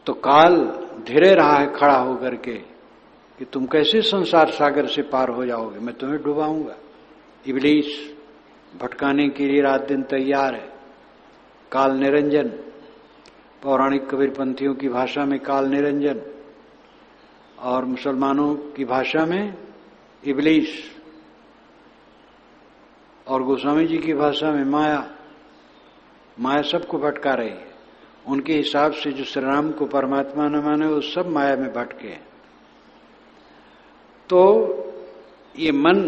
Speaker 1: तो काल धीरे रहा है खड़ा होकर के कि तुम कैसे संसार सागर से पार हो जाओगे, मैं तुम्हें डुबाऊंगा। इब्लीस भटकाने के लिए रात दिन तैयार है। काल निरंजन, पौराणिक कबीरपंथियों की भाषा में काल निरंजन और मुसलमानों की भाषा में इब्लीस और गोस्वामी जी की भाषा में माया। माया सबको भटका रही है। उनके हिसाब से जो श्री राम को परमात्मा न माने वो सब माया में भटके हैं। तो ये मन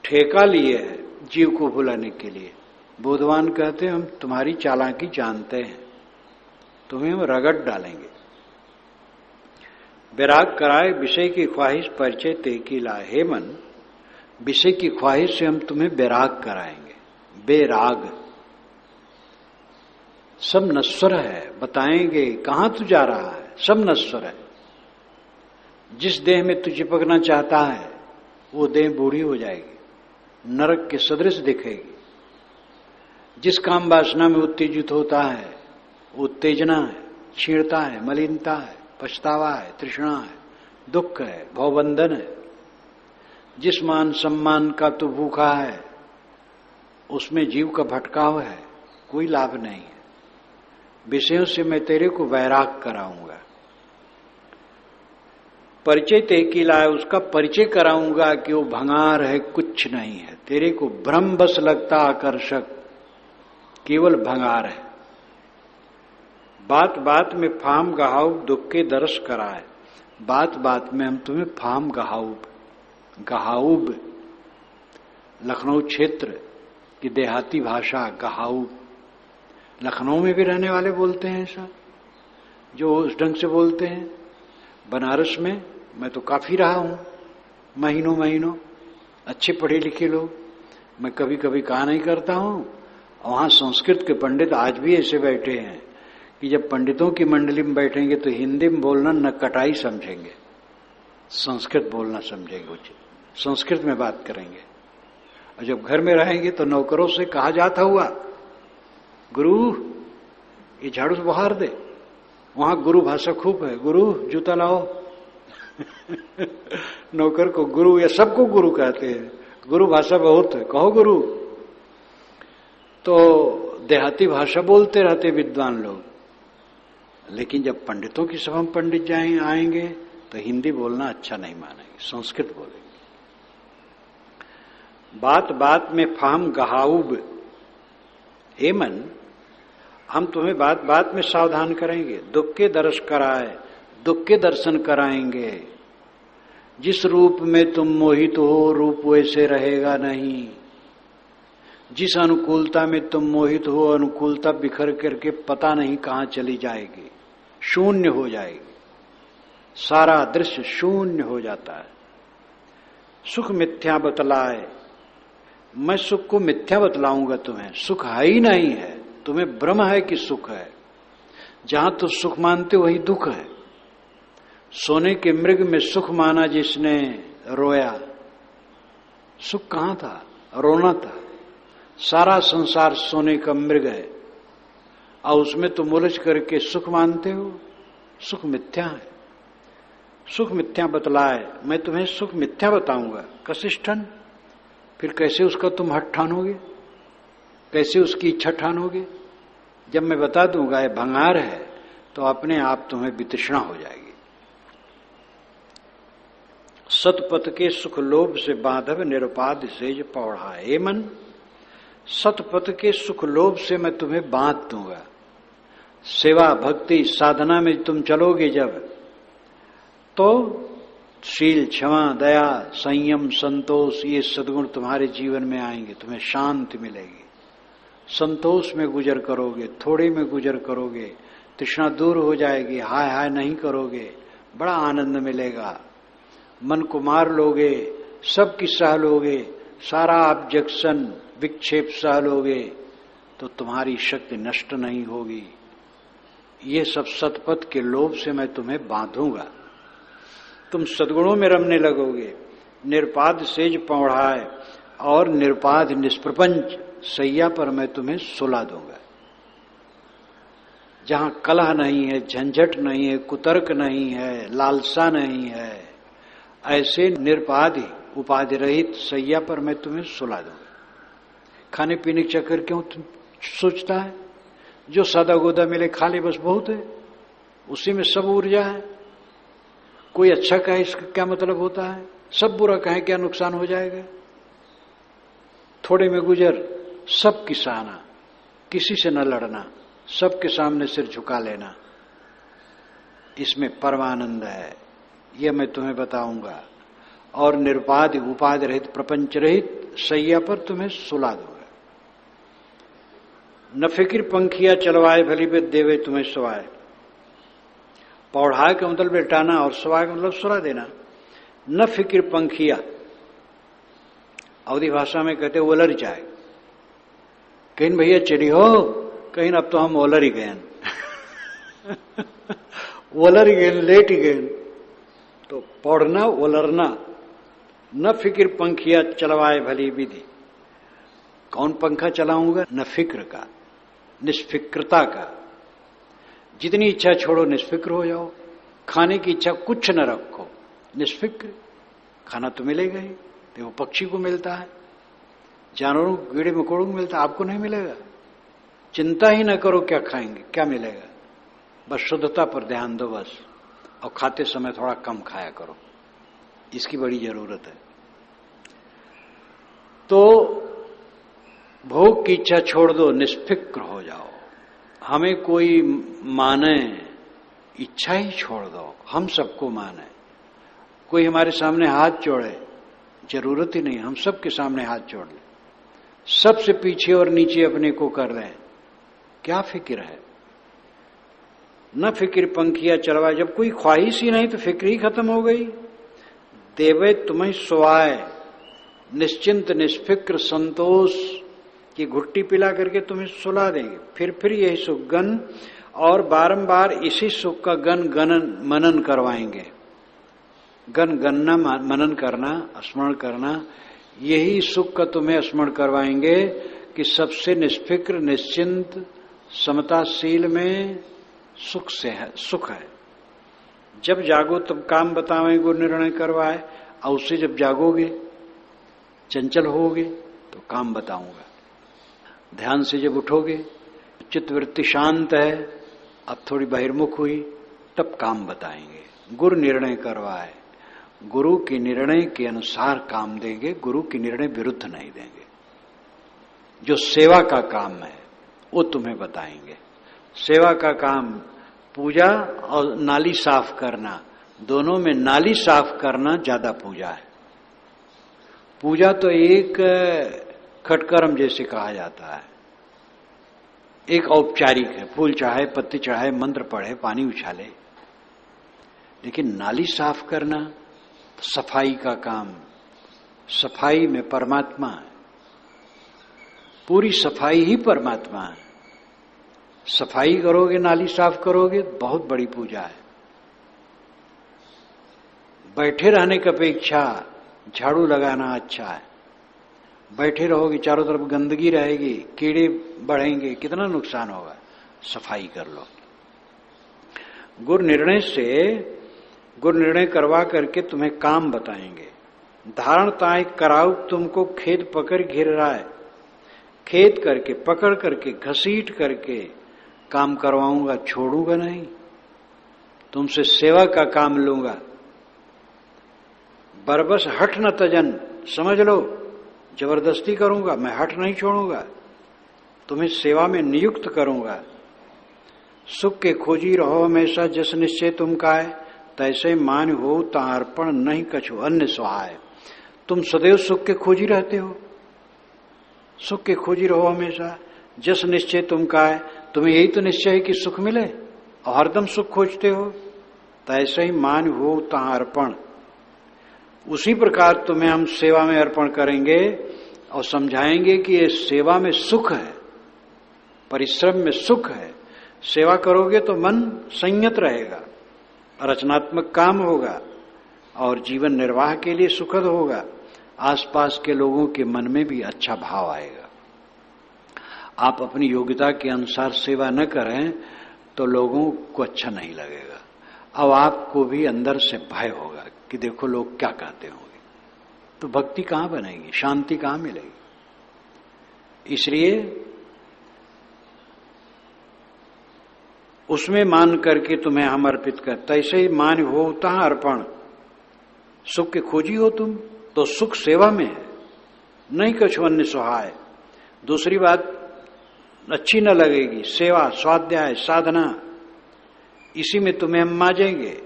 Speaker 1: ठेका लिए है जीव को भुलाने के लिए। बोधवान कहते हैं हम तुम्हारी चालाकी जानते हैं, तुम्हें हम रगड़ डालेंगे। बैराग कराए विषय की ख्वाहिश परिचय ते की लाए। हे मन, विषय की ख्वाहिश से हम तुम्हें बैराग कराएंगे। बेराग सब नश्वर है, बताएंगे कहां तू जा रहा है, सब नश्वर है। जिस देह में तू चिपकना चाहता है वो देह बूढ़ी हो जाएगी, नरक के सदृश दिखेगी। जिस काम वासना में उत्तेजित होता है वो उत्तेजना है, क्षीणता है, मलिनता है, पछतावा है, तृष्णा है, दुख है, भवबंधन है। जिस मान सम्मान का तू भूखा है उसमें जीव का भटकाव है, कोई लाभ नहीं है। विषयों से मैं तेरे को वैराग कराऊंगा। परिचय ते की लाए, उसका परिचय कराऊंगा कि वो भंगार है, कुछ नहीं है। तेरे को भ्रम बस लगता आकर्षक, केवल भंगार है। बात बात में फाम गहाऊब, दुख के दरस कराए। बात बात में हम तुम्हें फाम गहाऊब, गहाऊब लखनऊ क्षेत्र की देहाती भाषा गहाऊब। लखनऊ में भी रहने वाले बोलते हैं ऐसा, जो उस ढंग से बोलते हैं। बनारस में मैं तो काफी रहा हूं, महीनों महीनों, अच्छे पढ़े लिखे लोग। मैं कभी कभी कहा नहीं करता हूं। वहां संस्कृत के पंडित आज भी ऐसे बैठे हैं कि जब पंडितों की मंडली में बैठेंगे तो हिंदी में बोलना न कटाई समझेंगे, संस्कृत बोलना समझेंगे, उचित संस्कृत में बात करेंगे। और जब घर में रहेंगे तो नौकरों से कहा जाता हुआ, गुरु ये झाड़ू से बहार दे। वहां गुरु भाषा खूब है, गुरु जूता लाओ। नौकर को गुरु या सबको गुरु कहते हैं, गुरु भाषा बहुत है, कहो गुरु। तो देहाती भाषा बोलते रहते विद्वान लोग, लेकिन जब पंडितों की सभा में पंडित आएंगे तो हिंदी बोलना अच्छा नहीं मानेंगे, संस्कृत बोलेंगे। बात बात में फाम गहाऊब। हे मन, हम तुम्हें बात बात में सावधान करेंगे। दुख के दर्श कराए, दुख के दर्शन कराएंगे। जिस रूप में तुम मोहित हो रूप वैसे रहेगा नहीं। जिस अनुकूलता में तुम मोहित हो अनुकूलता बिखर करके पता नहीं कहां चली जाएगी, शून्य हो जाएगी। सारा दृश्य शून्य हो जाता है। सुख मिथ्या बतलाए, मैं सुख को मिथ्या बतलाऊंगा तुम्हें। सुख है ही नहीं है, तुम्हें भ्रम है कि सुख है। जहां तुम सुख मानते वही दुख है। सोने के मृग में सुख माना जिसने रोया, सुख कहां था, रोना था। सारा संसार सोने का मृग है और उसमें तुम उलझ करके सुख मानते हो। सुख मिथ्या है, सुख मिथ्या बतलाए, मैं तुम्हें सुख मिथ्या बताऊंगा। कशिष्ठन, फिर कैसे उसका तुम हट ठानोगे, कैसे उसकी इच्छा ठानोगे? जब मैं बता दूंगा ये भंगार है तो अपने आप तुम्हें वितृष्णा हो जाएगी। सतपथ के सुख लोभ से बांधव निरुपाध सेज पौढ़ा। हे मन, सतपथ के सुख लोभ से मैं तुम्हें बांध दूंगा। सेवा भक्ति साधना में तुम चलोगे जब, तो शील क्षमा दया संयम संतोष ये सद्गुण तुम्हारे जीवन में आएंगे। तुम्हें शांति मिलेगी, संतोष में गुजर करोगे, थोड़े में गुजर करोगे, तृष्णा दूर हो जाएगी, हाय हाय नहीं करोगे, बड़ा आनंद मिलेगा। मन को मार लोगे, सबकी सह लोगे, सारा ऑब्जेक्शन विक्षेप सह लोगे तो तुम्हारी शक्ति नष्ट नहीं होगी। ये सब सतपथ के लोभ से मैं तुम्हें बांधूंगा। तुम सद्गुणों में रमने लगोगे। निरपाद सेज पौढ़ाए, और निरपाद निष्प्रपंच सैया पर मैं तुम्हें सुला दूंगा। जहां कलह नहीं है, झंझट नहीं है, कुतर्क नहीं है, लालसा नहीं है, ऐसे निर्बाध उपाधि रहित सैया पर मैं तुम्हें सुला दूंगा। खाने पीने के चक्कर क्यों सोचता है? जो सादा गोदा मिले खा ले बस बहुत है, उसी में सब ऊर्जा है। कोई अच्छा कहे इसका क्या मतलब होता है? सब बुरा कहे क्या नुकसान हो जाएगा? थोड़े में गुजर, सब की सहाना, किसी से न लड़ना, सबके सामने सिर झुका लेना, इसमें परमानंद है। यह मैं तुम्हें बताऊंगा। और निर्बाध उपाधि रहित प्रपंच रहित सैया पर तुम्हें सुला दूंगा। न फिक्र पंखिया चलवाए भली पे देवे तुम्हें सुवाए। पौढ़ाए का मतलब लेटाना और सुवाए का मतलब सुला देना। न फिक्र पंखिया, अवधी भाषा में कहते ओलर जाए। कहीं भैया चली हो, कहीं अब तो हम ओलर ही गए ओलर ही गए, लेट ही गए। तो पौड़ना ओलरना। न फिक्र पंखिया चलवाए भली विधि। कौन पंखा चलाऊंगा? न फिक्र का, निष्फिक्रता का। जितनी इच्छा छोड़ो, निष्फिक्र हो जाओ। खाने की इच्छा कुछ न रखो, निष्फिक्र। खाना तो मिलेगा ही, देखो पक्षी को मिलता है, जानवरों को, कीड़े मकोड़ों को मिलता है, आपको नहीं मिलेगा। चिंता ही न करो क्या खाएंगे, क्या मिलेगा। बस शुद्धता पर ध्यान दो बस, और खाते समय थोड़ा कम खाया करो, इसकी बड़ी जरूरत है। तो भोग की इच्छा छोड़ दो, निष्फिक्र हो जाओ। हमें कोई माने, इच्छा ही छोड़ दो, हम सबको माने। कोई हमारे सामने हाथ जोड़े, जरूरत ही नहीं, हम सबके सामने हाथ जोड़ ले। सबसे पीछे और नीचे अपने को कर लें, क्या फिक्र है। न फिक्र पंखिया चलवाए। जब कोई ख्वाहिश ही नहीं तो फिक्र ही खत्म हो गई। देवे तुम्हें सुवाए, निश्चिंत निष्फिक्र संतोष की घुट्टी पिला करके तुम्हें सुला देंगे। फिर यही सुख गन, और बारंबार इसी सुख का गन गणन मनन करवाएंगे। गन गणना मनन करना, स्मरण करना, यही सुख का तुम्हें स्मरण करवाएंगे कि सबसे निष्फिक्र निश्चिंत समताशील में सुख से है, सुख है। जब जागो तब काम बतावें, गुरु निर्णय करवाए। और उससे जब जागोगे, चंचल होगे, तो काम बताऊंगा। ध्यान से जब उठोगे, चित्तवृत्ति शांत है, अब थोड़ी बहिर्मुख हुई, तब काम बताएंगे। गुरु निर्णय करवाए, गुरु के निर्णय के अनुसार काम देंगे, गुरु के निर्णय विरुद्ध नहीं देंगे। जो सेवा का काम है वो तुम्हें बताएंगे। सेवा का काम पूजा और नाली साफ करना, दोनों में नाली साफ करना ज्यादा पूजा है। पूजा तो एक खटकर्म जैसे कहा जाता है, एक औपचारिक है, फूल चढ़ाए, पत्ती चढ़ाए, मंत्र पढ़े, पानी उछाले। लेकिन नाली साफ करना, सफाई का काम, सफाई में परमात्मा है, पूरी सफाई ही परमात्मा है। सफाई करोगे, नाली साफ करोगे, बहुत बड़ी पूजा है। बैठे रहने की अपेक्षा झाड़ू लगाना अच्छा है। बैठे रहोगे, चारों तरफ गंदगी रहेगी, कीड़े बढ़ेंगे, कितना नुकसान होगा। सफाई कर लो। गुरु निर्णय करवा करके तुम्हें काम बताएंगे। धारण ताय कराऊ तुमको खेत पकड़ घिर रहा है। खेत करके, पकड़ करके, घसीट करके काम करवाऊंगा, छोड़ूंगा नहीं। तुमसे सेवा का काम लूंगा। बरबस हठ न तजन, समझ लो, जबरदस्ती करूंगा, मैं हठ नहीं छोड़ूंगा। तुम्हें सेवा में नियुक्त करूंगा। सुख के खोजी रहो हमेशा, जस निश्चय तुम का है, तैसे मान हो तार्पण नहीं कछु अन्य सहाय। तुम सदैव सुख के खोजी रहते हो, सुख के खोजी रहो हमेशा, जस निश्चय तुम का है। तुम्हें यही तो निश्चय है कि सुख मिले, और हरदम सुख खोजते हो। तैसे ही मान हो तार्पण, उसी प्रकार तुम्हें हम सेवा में अर्पण करेंगे और समझाएंगे कि ये सेवा में सुख है, परिश्रम में सुख है। सेवा करोगे तो मन संयत रहेगा, रचनात्मक काम होगा, और जीवन निर्वाह के लिए सुखद होगा। आसपास के लोगों के मन में भी अच्छा भाव आएगा। आप अपनी योग्यता के अनुसार सेवा न करें तो लोगों को अच्छा नहीं लगेगा। अब आपको भी अंदर से भय होगा कि देखो लोग क्या कहते होंगे, तो भक्ति कहां बनेगी, शांति कहां मिलेगी। इसलिए उसमें मान करके तुम्हें हम अर्पित करता, ऐसे ही मान होता है अर्पण। सुख के खोजी हो तुम तो सुख सेवा में है, नहीं कुछ अन्य सुहाय। दूसरी बात अच्छी न लगेगी, सेवा स्वाध्याय साधना, इसी में तुम्हें हम माजेंगे।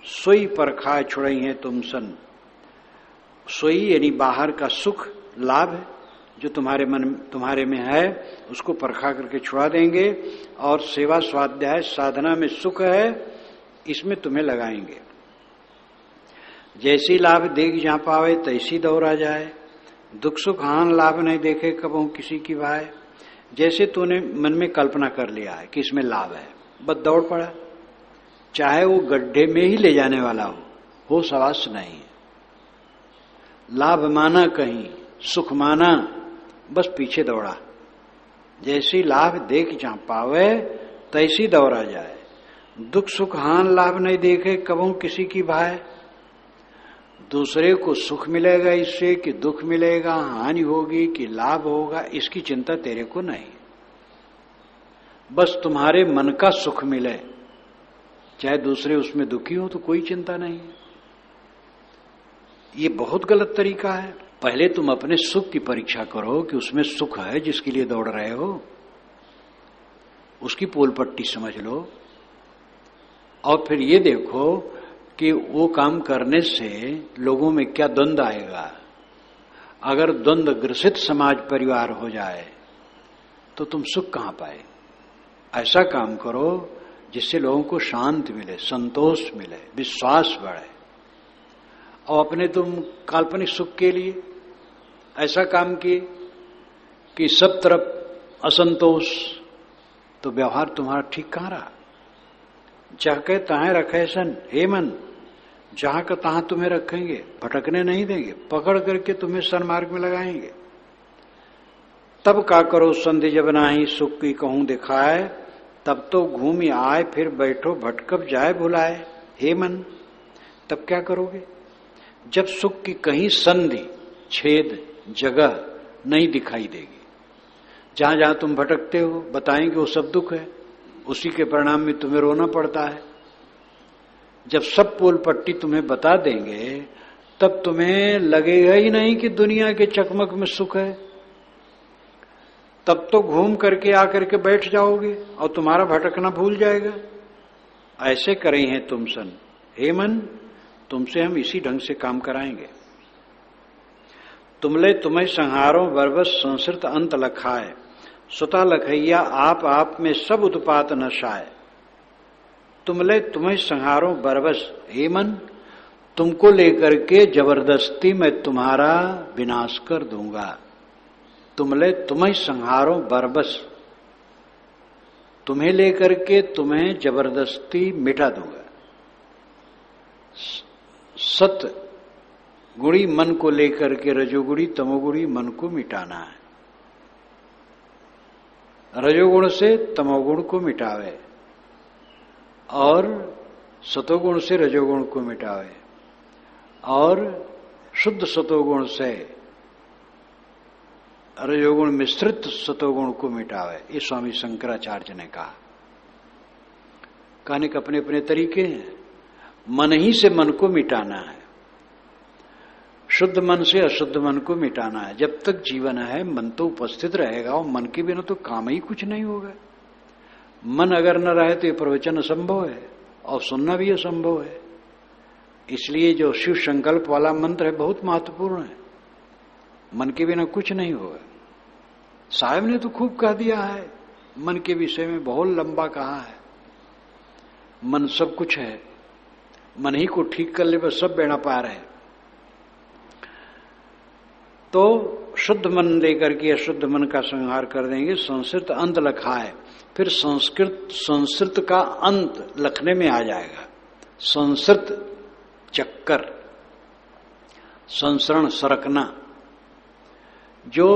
Speaker 1: सोई पर खाए छुड़ई है तुम सन। सोई यानी बाहर का सुख लाभ है जो तुम्हारे में है, उसको परखा करके छुड़ा देंगे। और सेवा स्वाध्याय साधना में सुख है, इसमें तुम्हें लगाएंगे। जैसी लाभ देख जहां पावे तैसी दौड़ा जाए। दुख सुख हान लाभ नहीं देखे कबहू किसी की भाई। जैसे तूने मन में कल्पना कर लिया है कि इसमें लाभ है, बस दौड़ पड़ा, चाहे वो गड्ढे में ही ले जाने वाला हो सवास नहीं। लाभ माना कहीं, सुख माना, बस पीछे दौड़ा। जैसी लाभ देख जहां पावे तैसी दौड़ा जाए। दुख सुख हान लाभ नहीं देखे कबहू किसी की भाई। दूसरे को सुख मिलेगा इससे कि दुख मिलेगा, हानि होगी कि लाभ होगा, इसकी चिंता तेरे को नहीं। बस तुम्हारे मन का सुख मिले, चाहे दूसरे उसमें दुखी हो तो कोई चिंता नहीं। ये बहुत गलत तरीका है। पहले तुम अपने सुख की परीक्षा करो कि उसमें सुख है जिसके लिए दौड़ रहे हो, उसकी पोल पट्टी समझ लो। और फिर ये देखो कि वो काम करने से लोगों में क्या द्वंद्व आएगा। अगर द्वंद्व ग्रसित समाज परिवार हो जाए तो तुम सुख कहां पाए। ऐसा काम करो जिससे लोगों को शांति मिले, संतोष मिले, विश्वास बढ़े। और अपने तुम काल्पनिक सुख के लिए ऐसा काम किए कि सब तरफ असंतोष, तो व्यवहार तुम्हारा ठीक कहां रहा। चाहे ताहे रखे सन, हे मन, जहां का तहां तुम्हें रखेंगे, भटकने नहीं देंगे, पकड़ करके तुम्हें सन्मार्ग में लगाएंगे। तब का करो संधि जब नाही सुख की कहूं दिखाए। तब तो घूम आए फिर बैठो भटकब जाए भुलाए। हे मन, तब क्या करोगे जब सुख की कहीं संधि छेद जगह नहीं दिखाई देगी। जहां जहां तुम भटकते हो बताएंगे वो सब दुख है, उसी के परिणाम में तुम्हें रोना पड़ता है। जब सब पोल पट्टी तुम्हें बता देंगे तब तुम्हें लगेगा ही नहीं कि दुनिया के चकमक में सुख है। तब तो घूम करके आकर के बैठ जाओगे और तुम्हारा भटकना भूल जाएगा। ऐसे करे हैं तुम सन, हे मन, तुमसे हम इसी ढंग से काम कराएंगे। तुमले तुम्हें संहारो बरबस संसृत अंत लखाए। सुता लखैया आप में सब उत्पात नशाए। तुमले तुम्हें संहारो बरबस, हे मन, तुमको लेकर के जबरदस्ती मैं तुम्हारा विनाश कर दूंगा। तुमले तुम्हें संहारो बरबस, तुम्हें लेकर के तुम्हें जबरदस्ती मिटा दूंगा। सत गुणी मन को लेकर के रजोगुणी तमोगुणी मन को मिटाना है। रजोगुण से तमोगुण को मिटावे और सतोगुण से रजोगुण को मिटावे और शुद्ध सतोगुण से रजोगुण मिश्रित सतोगुण को मिटावे। ये स्वामी शंकराचार्य ने कहा। कहने के अपने अपने तरीके हैं। मन ही से मन को मिटाना है, शुद्ध मन से अशुद्ध मन को मिटाना है। जब तक जीवन है मन तो उपस्थित रहेगा और मन के बिना तो काम ही कुछ नहीं होगा। मन अगर न रहे तो ये प्रवचन असंभव है और सुनना भी असंभव है। इसलिए जो शिव संकल्प वाला मंत्र है बहुत महत्वपूर्ण है। मन के बिना कुछ नहीं होगा। साहब ने तो खूब कह दिया है, मन के विषय में बहुत लंबा कहा है। मन सब कुछ है, मन ही को ठीक कर ले बस सब बेड़ा पार है। तो शुद्ध मन लेकर के अशुद्ध मन का संहार कर देंगे। संस्कृत अंत लखाए, फिर संस्कृत का अंत लखने में आ जाएगा। संस्कृत चक्कर, संसरण सरकना, जो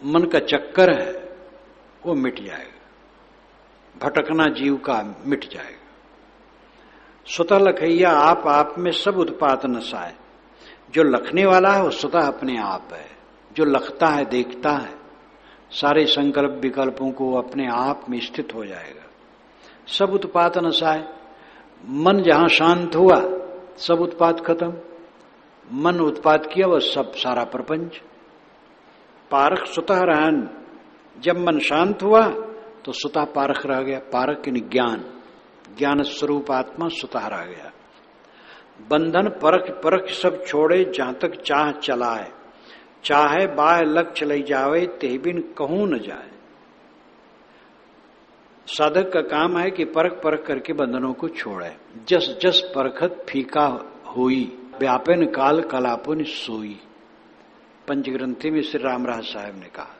Speaker 1: मन का चक्कर है वो मिट जाएगा। भटकना जीव का मिट जाएगा। स्वतः लखैया आप में सब उत्पात नसाए। जो लखने वाला है वो स्वतः अपने आप है। जो लखता है, देखता है, सारे संकल्प विकल्पों को अपने आप में स्थित हो जाएगा। सब उत्पात नसाए। मन जहां शांत हुआ सब उत्पात खत्म। मन उत्पात किया वह सब सारा प्रपंच। पारख स्वतः रहन। जब मन शांत हुआ तो स्वतः पारख रह गया। पारख यानी ज्ञान, ज्ञान स्वरूप आत्मा स्वतः रह गया। बंधन परख परख सब छोड़े, जहां तक चाह चलाए। चाहे बाय लक्ष्य लई जावे, ते बिन कहूं न जाए। साधक का काम है कि परख परख करके बंधनों को छोड़े। जस जस परखत फीका हुई, व्यापन काल कलापुन सोई। पंचग्रंथी में श्री रामराज साहब ने कहा,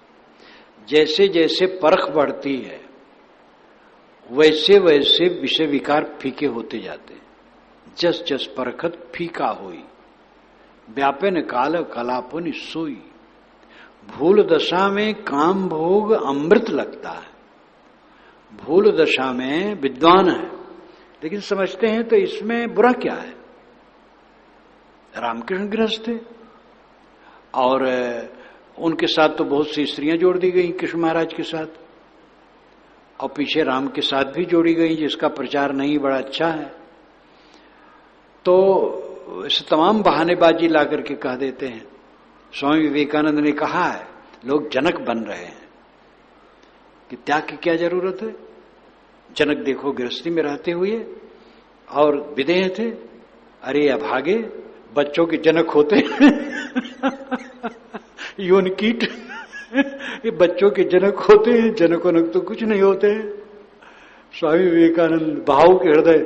Speaker 1: जैसे जैसे परख बढ़ती है वैसे वैसे विषय विकार फीके होते जाते। जस जस परखत फीका हुई, व्यापन काल कलापुन सोई। भूल दशा में काम भोग अमृत लगता है। भूल दशा में विद्वान है लेकिन समझते हैं तो इसमें बुरा क्या है। रामकृष्ण गृहस्थ थे और उनके साथ तो बहुत सी स्त्रियां जोड़ दी गई कृष्ण महाराज के साथ, और पीछे राम के साथ भी जोड़ी गई, जिसका प्रचार नहीं बड़ा अच्छा है। तो इस तमाम बहानेबाजी ला करके कह देते हैं। स्वामी विवेकानंद ने कहा है, लोग जनक बन रहे हैं कि त्याग की क्या जरूरत है। जनक देखो गृहस्थी में रहते हुए और विदेह थे। अरे अभागे, बच्चों के जनक होते योन कीट ये बच्चों के जनक होते हैं, जनक तो कुछ नहीं होते हैं। स्वामी विवेकानंद भाव के हृदय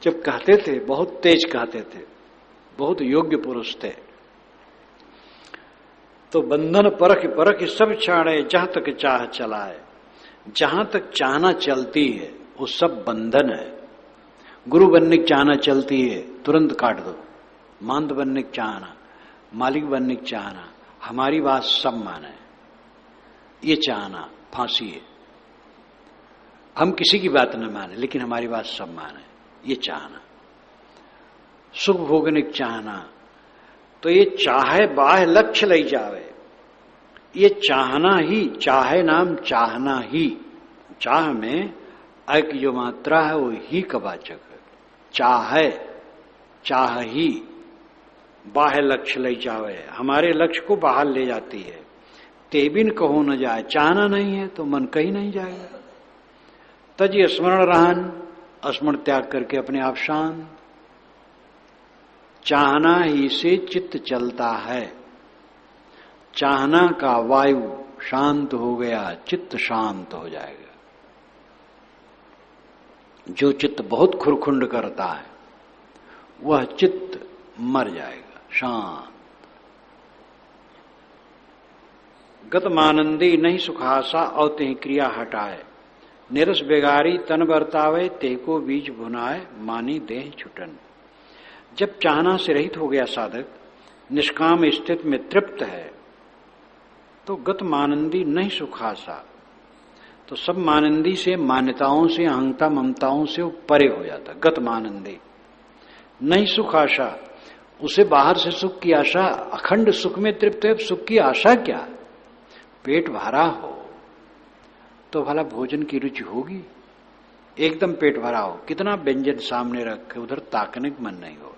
Speaker 1: जब कहते थे, बहुत तेज कहते थे, बहुत योग्य पुरुष थे। तो बंधन परख परख सब छाड़े, जहां तक चाह चलाए। जहां तक चाहना चलती है वो सब बंधन है। गुरु बनने की चाहना चलती है, तुरंत काट दो। मांद बनने की चाहना, मालिक बनने की चाहना, हमारी बात सब माने, ये चाहना फांसी है। हम किसी की बात न माने लेकिन हमारी बात सब माने, ये चाहना। सुख भोगने की चाहना, तो ये चाहे बाह्य लक्ष्य ले जावे। ये चाहना ही, चाहे नाम चाहना ही। चाह में एक जो मात्रा है वो ही का वाचक है। चाहे, चाह ही बाह्य लक्ष्य ले जावे, हमारे लक्ष्य को बाहर ले जाती है। तेबिन कहो न जाए, चाहना नहीं है तो मन कहीं नहीं जाएगा। तज स्मरण रहन, स्मरण त्याग करके अपने आप शांत। चाहना ही से चित्त चलता है। चाहना का वायु शांत हो गया, चित्त शांत हो जाएगा। जो चित्त बहुत खुरखुंड करता है वह चित्त मर जाएगा, शांत। गतमानंदी नहीं सुखासा और ते क्रिया हटाए। निरस बेगारी तन बरतावे, ते को बीज भुनाए, मानी देह छुटन। जब चाहना से रहित हो गया साधक, निष्काम स्थिति में तृप्त है, तो गत मानंदी नहीं सुखासा, तो सब मानंदी से, मान्यताओं से, अहंता ममताओं से वो परे हो जाता। गत मानंदी नहीं सुख आशा, उसे बाहर से सुख की आशा, अखंड सुख में तृप्त है। सुख की आशा क्या? पेट भरा हो तो भला भोजन की रुचि होगी? एकदम पेट भरा हो, कितना व्यंजन सामने रखे, उधर ताकने का मन नहीं होगा।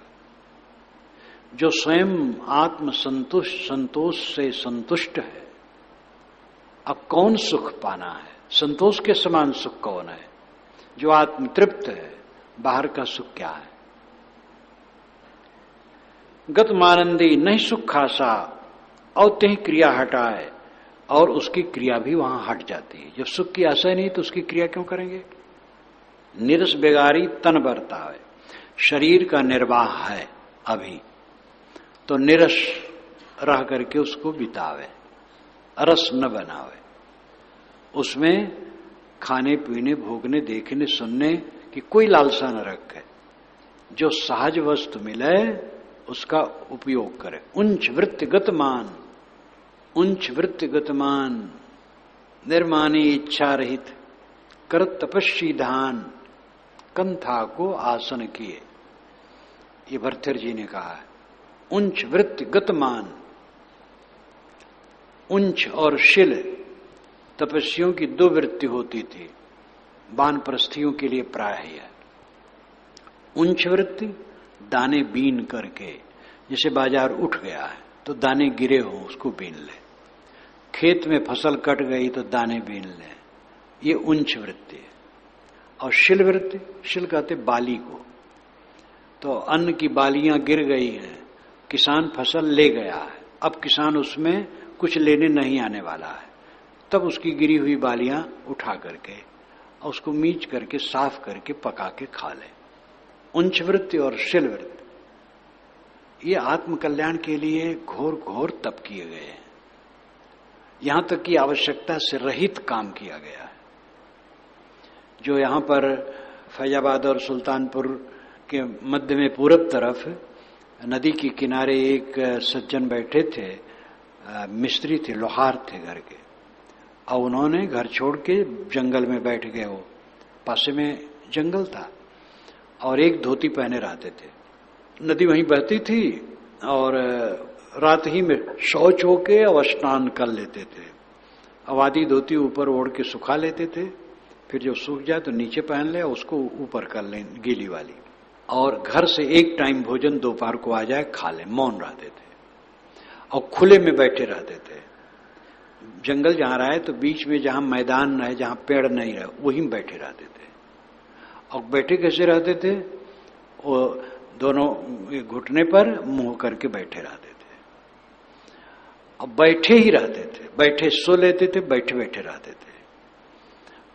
Speaker 1: जो स्वयं आत्म संतोष से संतुष्ट है, अब कौन सुख पाना है? संतोष के समान सुख कौन है? जो आत्म तृप्त है, बाहर का सुख क्या है? गत मानंदी नहीं सुख खासा, और ते क्रिया हटाए, और उसकी क्रिया भी वहां हट जाती है। जब सुख की आशा नहीं तो उसकी क्रिया क्यों करेंगे? निरस बेगारी तन बरतावे, शरीर का निर्वाह है अभी, तो निरस रह करके उसको बितावे, रस न बनावे। उसमें खाने पीने, भोगने, देखने, सुनने की कोई लालसा न रखे। जो सहज वस्तु मिले उसका उपयोग करे। उंच वृत्तिगत मान, उंच वृत्तिगत मान, निर्मानी इच्छा रहित, कर तपस्वी धान, कंथा को आसन किए। ये भर्तृहर जी ने कहा है। उंच वृत्ति गतमान, उंच और शिल तपस्वियों की दो वृत्ति होती थी, वानप्रस्थियों के लिए प्राय है। उंच वृत्ति दाने बीन करके, जैसे बाजार उठ गया है तो दाने गिरे हो उसको बीन ले, खेत में फसल कट गई तो दाने बीन ले, ये उंच वृत्ति है। और शिल वृत्ति, शिल कहते बाली को, तो अन्न की बालियां गिर गई हैं, किसान फसल ले गया है, अब किसान उसमें कुछ लेने नहीं आने वाला है, तब उसकी गिरी हुई बालियां उठा करके और उसको मीच करके साफ करके पका के खा ले। उंच वृत्ति और शिल वृत्ति, ये आत्मकल्याण के लिए घोर घोर तप किए गए हैं। यहां तक कि आवश्यकता से रहित काम किया गया है। जो यहां पर फैजाबाद और सुल्तानपुर के मध्य में पूरब तरफ नदी के किनारे एक सज्जन बैठे थे, मिस्त्री थे, लोहार थे घर के, और उन्होंने घर छोड़ के जंगल में बैठ गए। वो पासे में जंगल था और एक धोती पहने रहते थे। नदी वहीं बहती थी और रात ही में शौच होके और स्नान कर लेते थे। अब आधी धोती ऊपर ओढ़ के सुखा लेते थे, फिर जब सूख जाए तो नीचे पहन ले, उसको ऊपर कर ले गीली वाली, और घर से एक टाइम भोजन दोपहर को आ जाए खा ले। मौन रहते थे और खुले में बैठे रहते थे। जंगल जहां रहे तो बीच में जहां मैदान रहे, जहां पेड़ नहीं रहे, वहीं बैठे रहते थे। और बैठे कैसे रहते थे? वो दोनों घुटने पर मुंह करके बैठे रहते थे। अब बैठे ही रहते थे, बैठे सो लेते थे, बैठे बैठे रहते थे।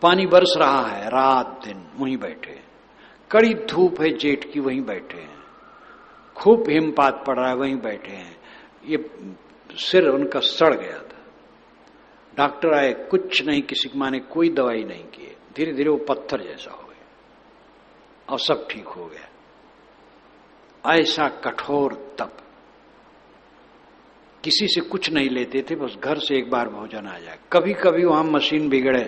Speaker 1: पानी बरस रहा है रात दिन, वहीं बैठे। कड़ी धूप है जेठ की, वहीं बैठे हैं। खूब हिमपात पड़ रहा है, वहीं बैठे हैं। ये सिर उनका सड़ गया था। डॉक्टर आए, कुछ नहीं, किसी माने कोई दवाई नहीं की। धीरे धीरे वो पत्थर जैसा हो गया और सब ठीक हो गया। ऐसा कठोर तप, किसी से कुछ नहीं लेते थे, बस घर से एक बार भोजन आ जाए। कभी कभी वहां मशीन बिगड़े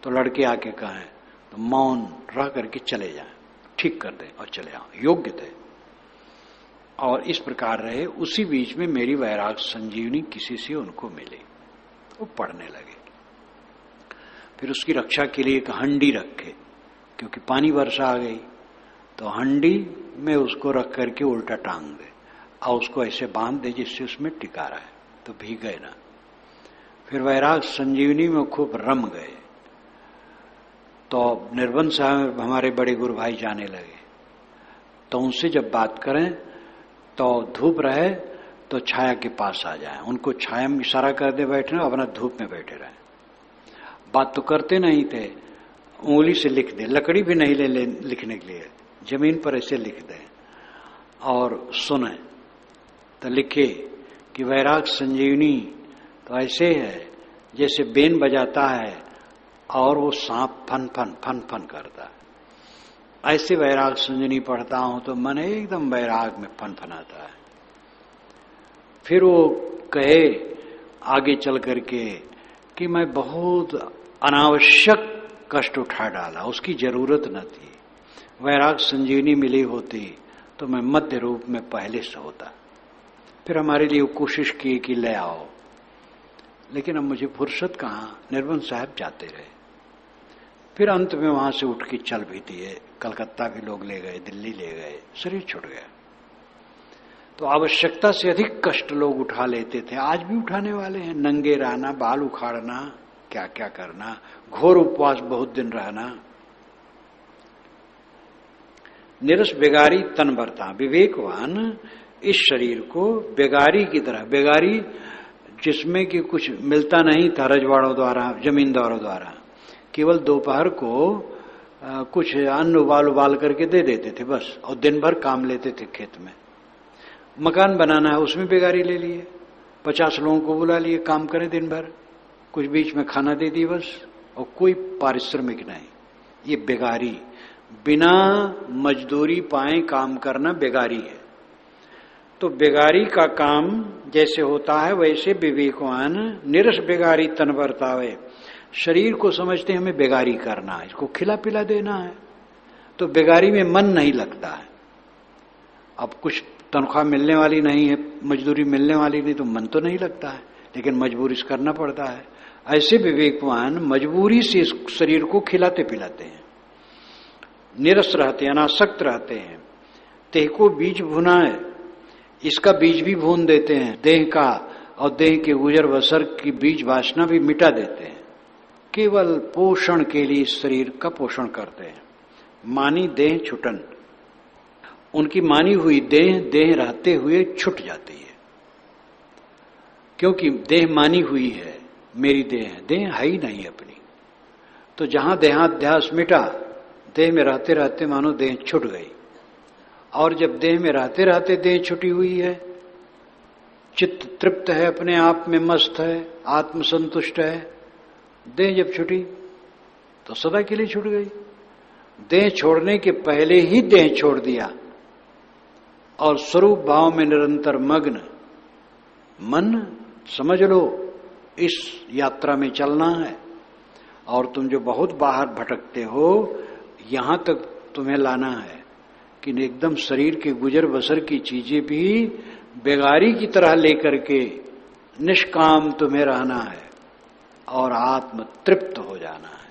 Speaker 1: तो लड़के आके कहें तो मौन रह करके चले जाएं, ठीक कर दें और चले आओ, योग्य थे। और इस प्रकार रहे। उसी बीच में मेरी वैराग संजीवनी किसी से उनको मिली, वो पढ़ने लगे। फिर उसकी रक्षा के लिए एक हंडी रखे, क्योंकि पानी वर्षा आ गई तो हंडी में उसको रख करके उल्टा टांग दे और उसको ऐसे बांध दे जिससे उसमें टिका रहे, तो भीगे ना। फिर वैराग संजीवनी में खूब रम गए। तो निर्बंध साहब हमारे बड़े गुरु भाई जाने लगे, तो उनसे जब बात करें तो धूप रहे तो छाया के पास आ जाए, उनको छाया में इशारा कर दे बैठना, अपना धूप में बैठे रहे। बात तो करते नहीं थे, उंगली से लिख दे, लकड़ी भी नहीं ले लिखने के लिए, जमीन पर ऐसे लिख दे और सुने तो लिखे कि वैराग संजीवनी तो ऐसे है जैसे बेन बजाता है और वो सांप फन फन फन फन करता है। ऐसे वैराग संजीवनी पढ़ता हूं तो मन एकदम वैराग में फन फनाता है। फिर वो कहे आगे चल करके कि मैं बहुत अनावश्यक कष्ट उठा डाला, उसकी जरूरत न थी। वैराग संजीवनी मिली होती तो मैं मध्य रूप में पहले से होता। फिर हमारे लिए कोशिश की कि ले आओ, लेकिन अब मुझे फुर्सत कहाँ, निर्बंध साहब जाते रहे। फिर अंत में वहां से उठ के चल भी दिए, कलकत्ता भी लोग ले गए, दिल्ली ले गए, शरीर छूट गया। तो आवश्यकता से अधिक कष्ट लोग उठा लेते थे, आज भी उठाने वाले हैं। नंगे रहना, बाल उखाड़ना, क्या क्या करना, घोर उपवास बहुत दिन रहना। निरस बेगारी तन बरता, विवेकवान इस शरीर को बेगारी की तरह, बेगारी जिसमें कि कुछ मिलता नहीं था रजवाड़ों द्वारा, जमींदारों द्वारा, केवल दोपहर को कुछ अन्न उबाल करके दे देते थे बस, और दिन भर काम लेते थे खेत में। मकान बनाना है उसमें बेगारी ले लिए, 50 लोगों को बुला लिए, काम करें दिन भर, कुछ बीच में खाना दे दी बस, और कोई पारिश्रमिक नहीं। ये बेगारी, बिना मजदूरी पाए काम करना बेगारी है। तो बेगारी का काम जैसे होता है वैसे विवेकवान निरस बेगारी तन बरतावे, शरीर को समझते हैं हमें बेगारी करना है, इसको खिला पिला देना है, तो बेगारी में मन नहीं लगता है। अब कुछ तनख्वाह मिलने वाली नहीं है, मजदूरी मिलने वाली नहीं, तो मन तो नहीं लगता है, लेकिन मजबूरी से करना पड़ता है। ऐसे विवेकवान मजबूरी से इस शरीर को खिलाते पिलाते हैं, निरस रहते हैं, अनासक्त रहते हैं। देह को बीज भुना है, इसका बीज भी भून देते हैं देह का, और देह के गुजर बसर की बीज वासना भी मिटा देते हैं। केवल पोषण के लिए इस शरीर का पोषण करते हैं। मानी देह छुटन, उनकी मानी हुई देह रहते हुए छुट जाती है, क्योंकि देह मानी हुई है, मेरी देह है ही नहीं अपनी। तो जहां देहाध्यास मिटा, देह में रहते रहते मानो देह छुट गई। और जब देह में रहते रहते देह छुटी हुई है, चित्त तृप्त है, अपने आप में मस्त है, आत्म संतुष्ट है, देह जब छुटी तो सदा के लिए छूट गई। देह छोड़ने के पहले ही देह छोड़ दिया और स्वरूप भाव में निरंतर मग्न मन, समझ लो इस यात्रा में चलना है। और तुम जो बहुत बाहर भटकते हो, यहां तक तुम्हें लाना है कि एकदम शरीर के गुजर बसर की चीजें भी बेगारी की तरह लेकर के निष्काम तुम्हें रहना है और आत्म तृप्त हो जाना है।